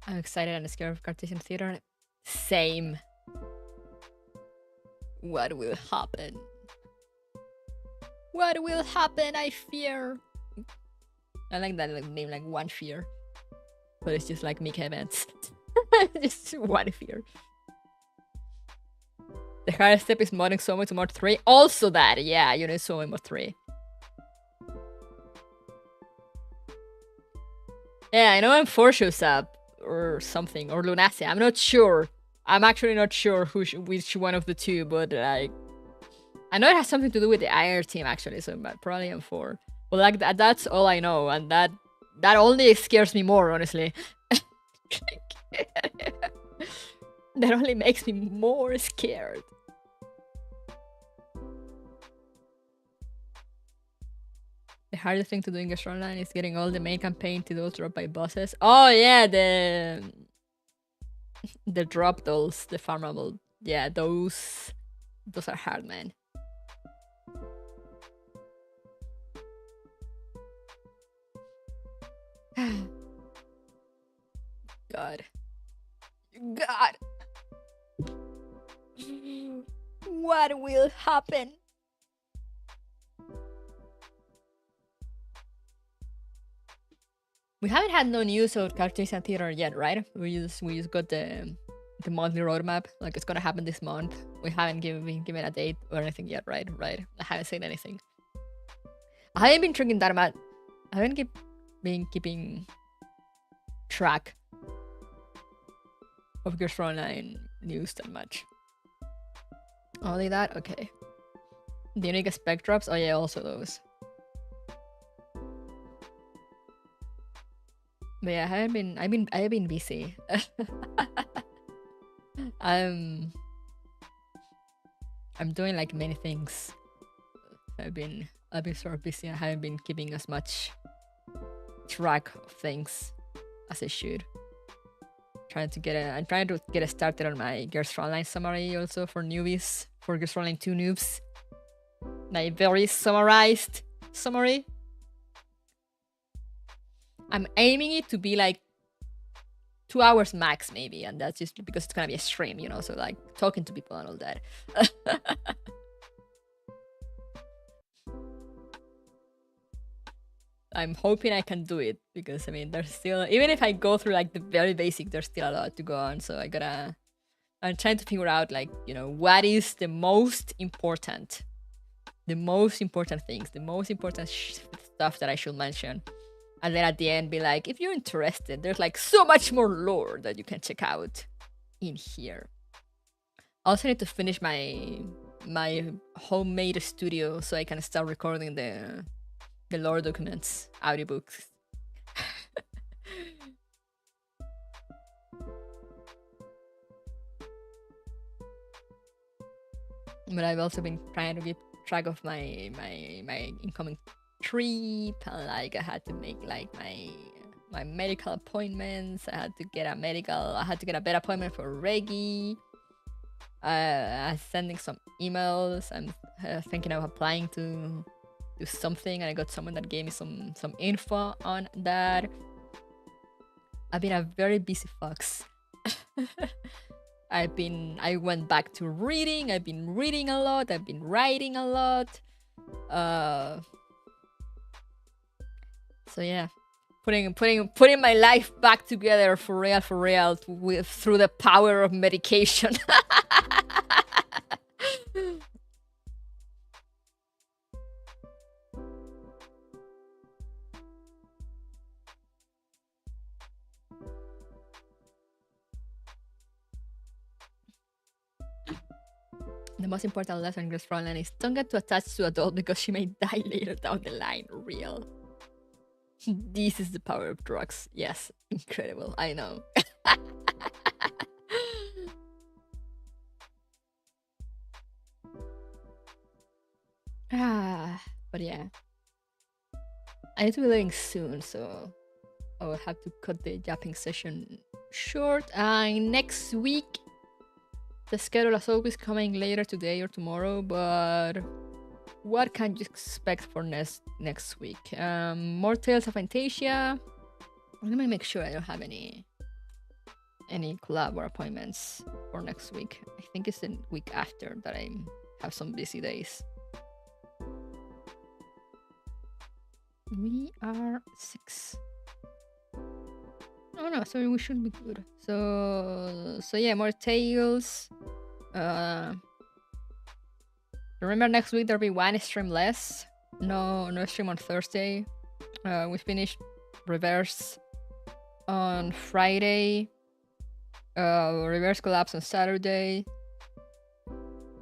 I'm excited and scared of Cartesian Theater. Same. What will happen? What will happen? I fear. I like that name, like One Fear. But it's just like Mickey events. Just one fear. The hardest step is modding Somo to mod 3. Also that, yeah, you need Somo mod 3. Yeah, I know I'm 4 shows up. Or something, or Lunacia. I'm not sure. I'm actually not sure which one of the two, but like, I know it has something to do with the IR team actually, so probably I'm 4. But like that's all I know, and that only scares me more, honestly. That only makes me more scared. The hardest thing to do in Gastro Online is getting all the main campaign to those dropped by bosses. Oh yeah, the drop dolls, the farmable. Yeah, those are hard, man. God. What will happen? We haven't had no news of Cartoons and Theater yet, right? We just got the monthly roadmap. Like it's gonna happen this month. We haven't been given a date or anything yet, right? Right. I haven't seen anything. I haven't been drinking that much. I haven't been keeping track of Girls Online news that much. Only that? Okay. The unique spec drops? Oh yeah, also those. But yeah, I've been busy. I'm doing like many things. I've been sort of busy. I haven't been keeping as much track of things as I should. I'm trying to get started on my Girls Online summary also for newbies, for Girls Online 2 noobs. My very summarized summary. I'm aiming it to be like 2 hours max maybe, and that's just because it's gonna be a stream, you know, so like talking to people and all that. I'm hoping I can do it because I mean there's still, even if I go through like the very basic, there's still a lot to go on, so I'm trying to figure out like, you know, what is the most important things, the most important stuff that I should mention. And then at the end be like, if you're interested, there's like so much more lore that you can check out in here. I also need to finish my homemade studio so I can start recording the lore documents, audiobooks. But I've also been trying to keep track of my incoming trip, and like I had to make like my medical appointments. I had to get a bed appointment for Reggie. I'm sending some emails. I'm thinking of applying to do something, and I got someone that gave me some info on that. I've been a very busy fox. I went back to reading. I've been reading a lot. I've been writing a lot. So yeah, putting my life back together for real through the power of medication. The most important lesson in Grace Frontline is don't get too attached to a doll because she may die later down the line. Real. This is the power of drugs. Yes, incredible. I know. But yeah, I need to be leaving soon, so I will have to cut the yapping session short. Next week, the schedule is always coming later today or tomorrow, but what can you expect for next week? More Tales of Fantasia. Let me make sure I don't have any collab or appointments for next week. I think it's the week after that I have some busy days. We are 6. Oh no, so we should be good. So yeah, more Tales. Remember next week there'll be one stream less. No stream on Thursday. We finished Reverse on Friday. Reverse Collapse on Saturday.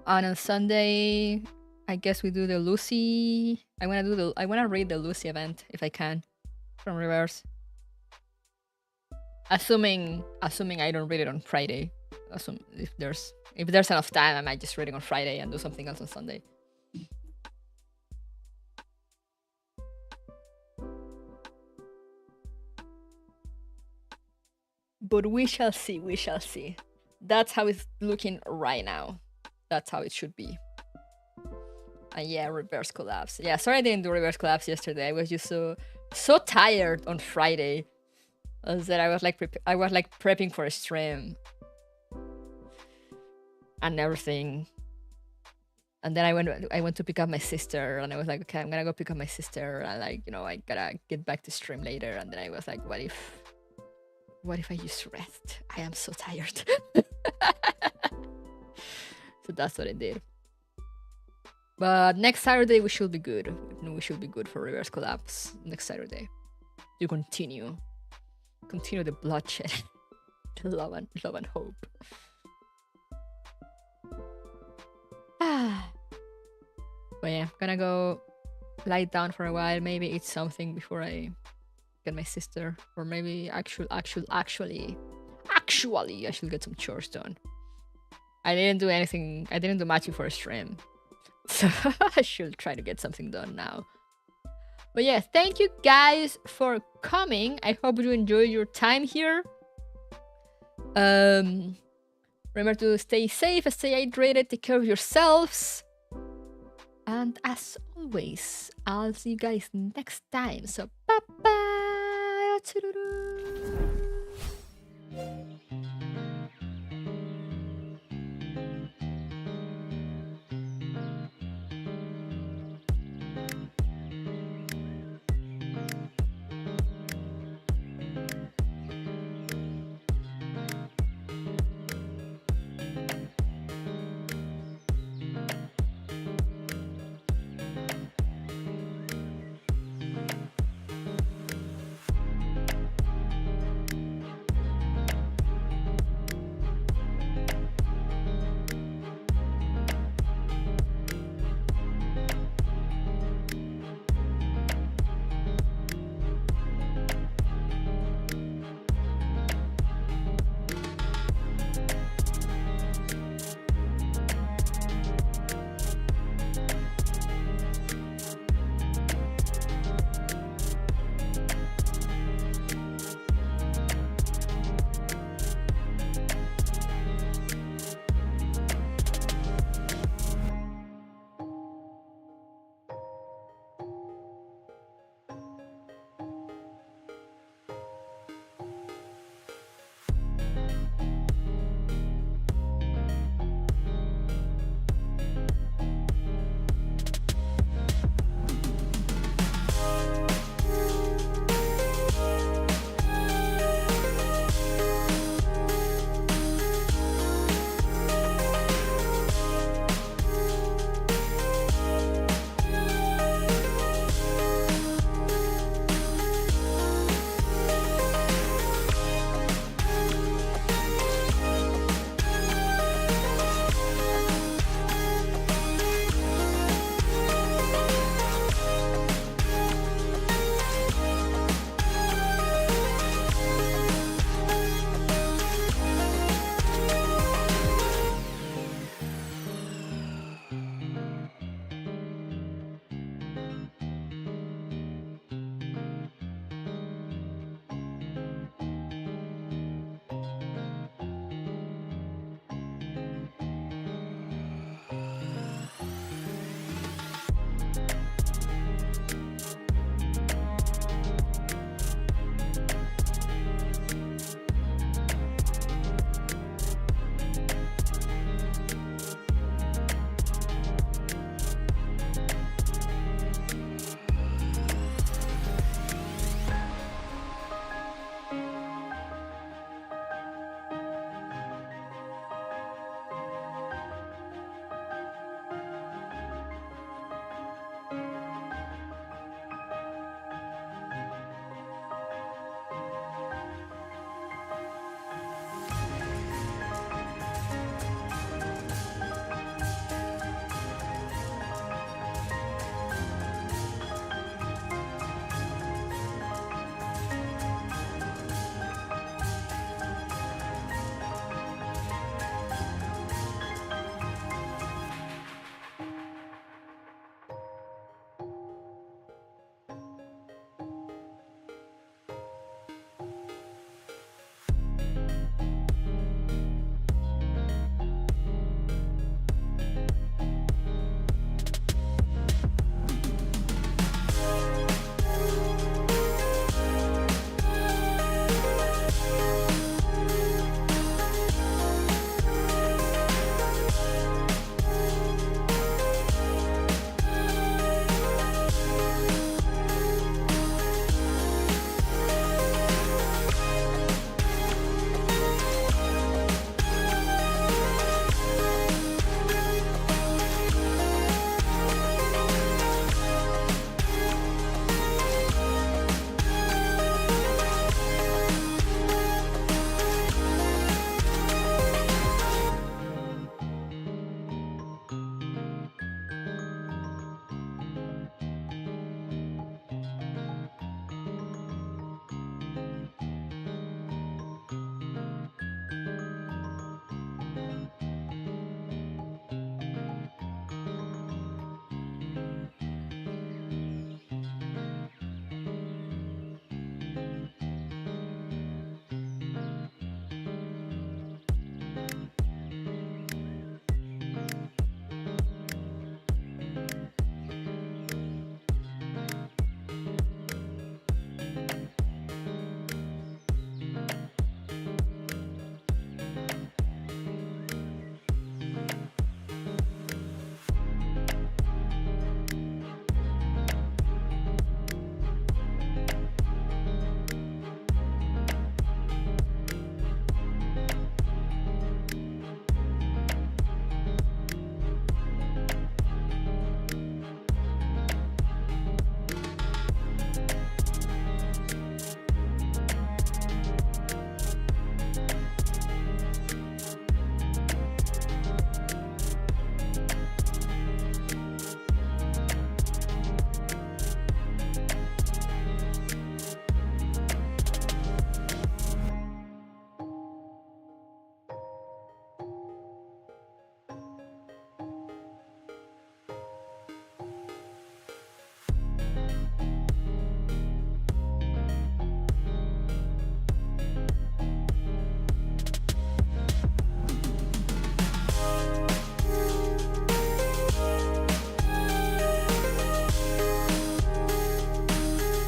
And on Sunday, I guess we do the Lucy. I wanna read the Lucy event if I can from Reverse. Assuming I don't read it on Friday. If there's enough time, I might just read it on Friday and do something else on Sunday. But we shall see. That's how it's looking right now. That's how it should be. And yeah, Reverse Collapse. Yeah, sorry I didn't do Reverse Collapse yesterday. I was just so tired on Friday that I was like prepping for a stream and everything. And then I went to pick up my sister, and I was like, okay, I'm gonna go pick up my sister, and like, you know, I gotta get back to stream later. And then I was like, what if I just rest? I am so tired. So that's what I did. But next Saturday we should be good. We should be good for reverse collapse next Saturday. To continue the bloodshed, the love and hope. But yeah, I'm gonna go lie down for a while, maybe eat something before I get my sister, or maybe actually I should get some chores done. I didn't do anything, I didn't do much before a stream, so I should try to get something done now. But yeah, thank you guys for coming. I hope you enjoyed your time here. Remember to stay safe, stay hydrated, take care of yourselves. And as always, I'll see you guys next time. So bye bye.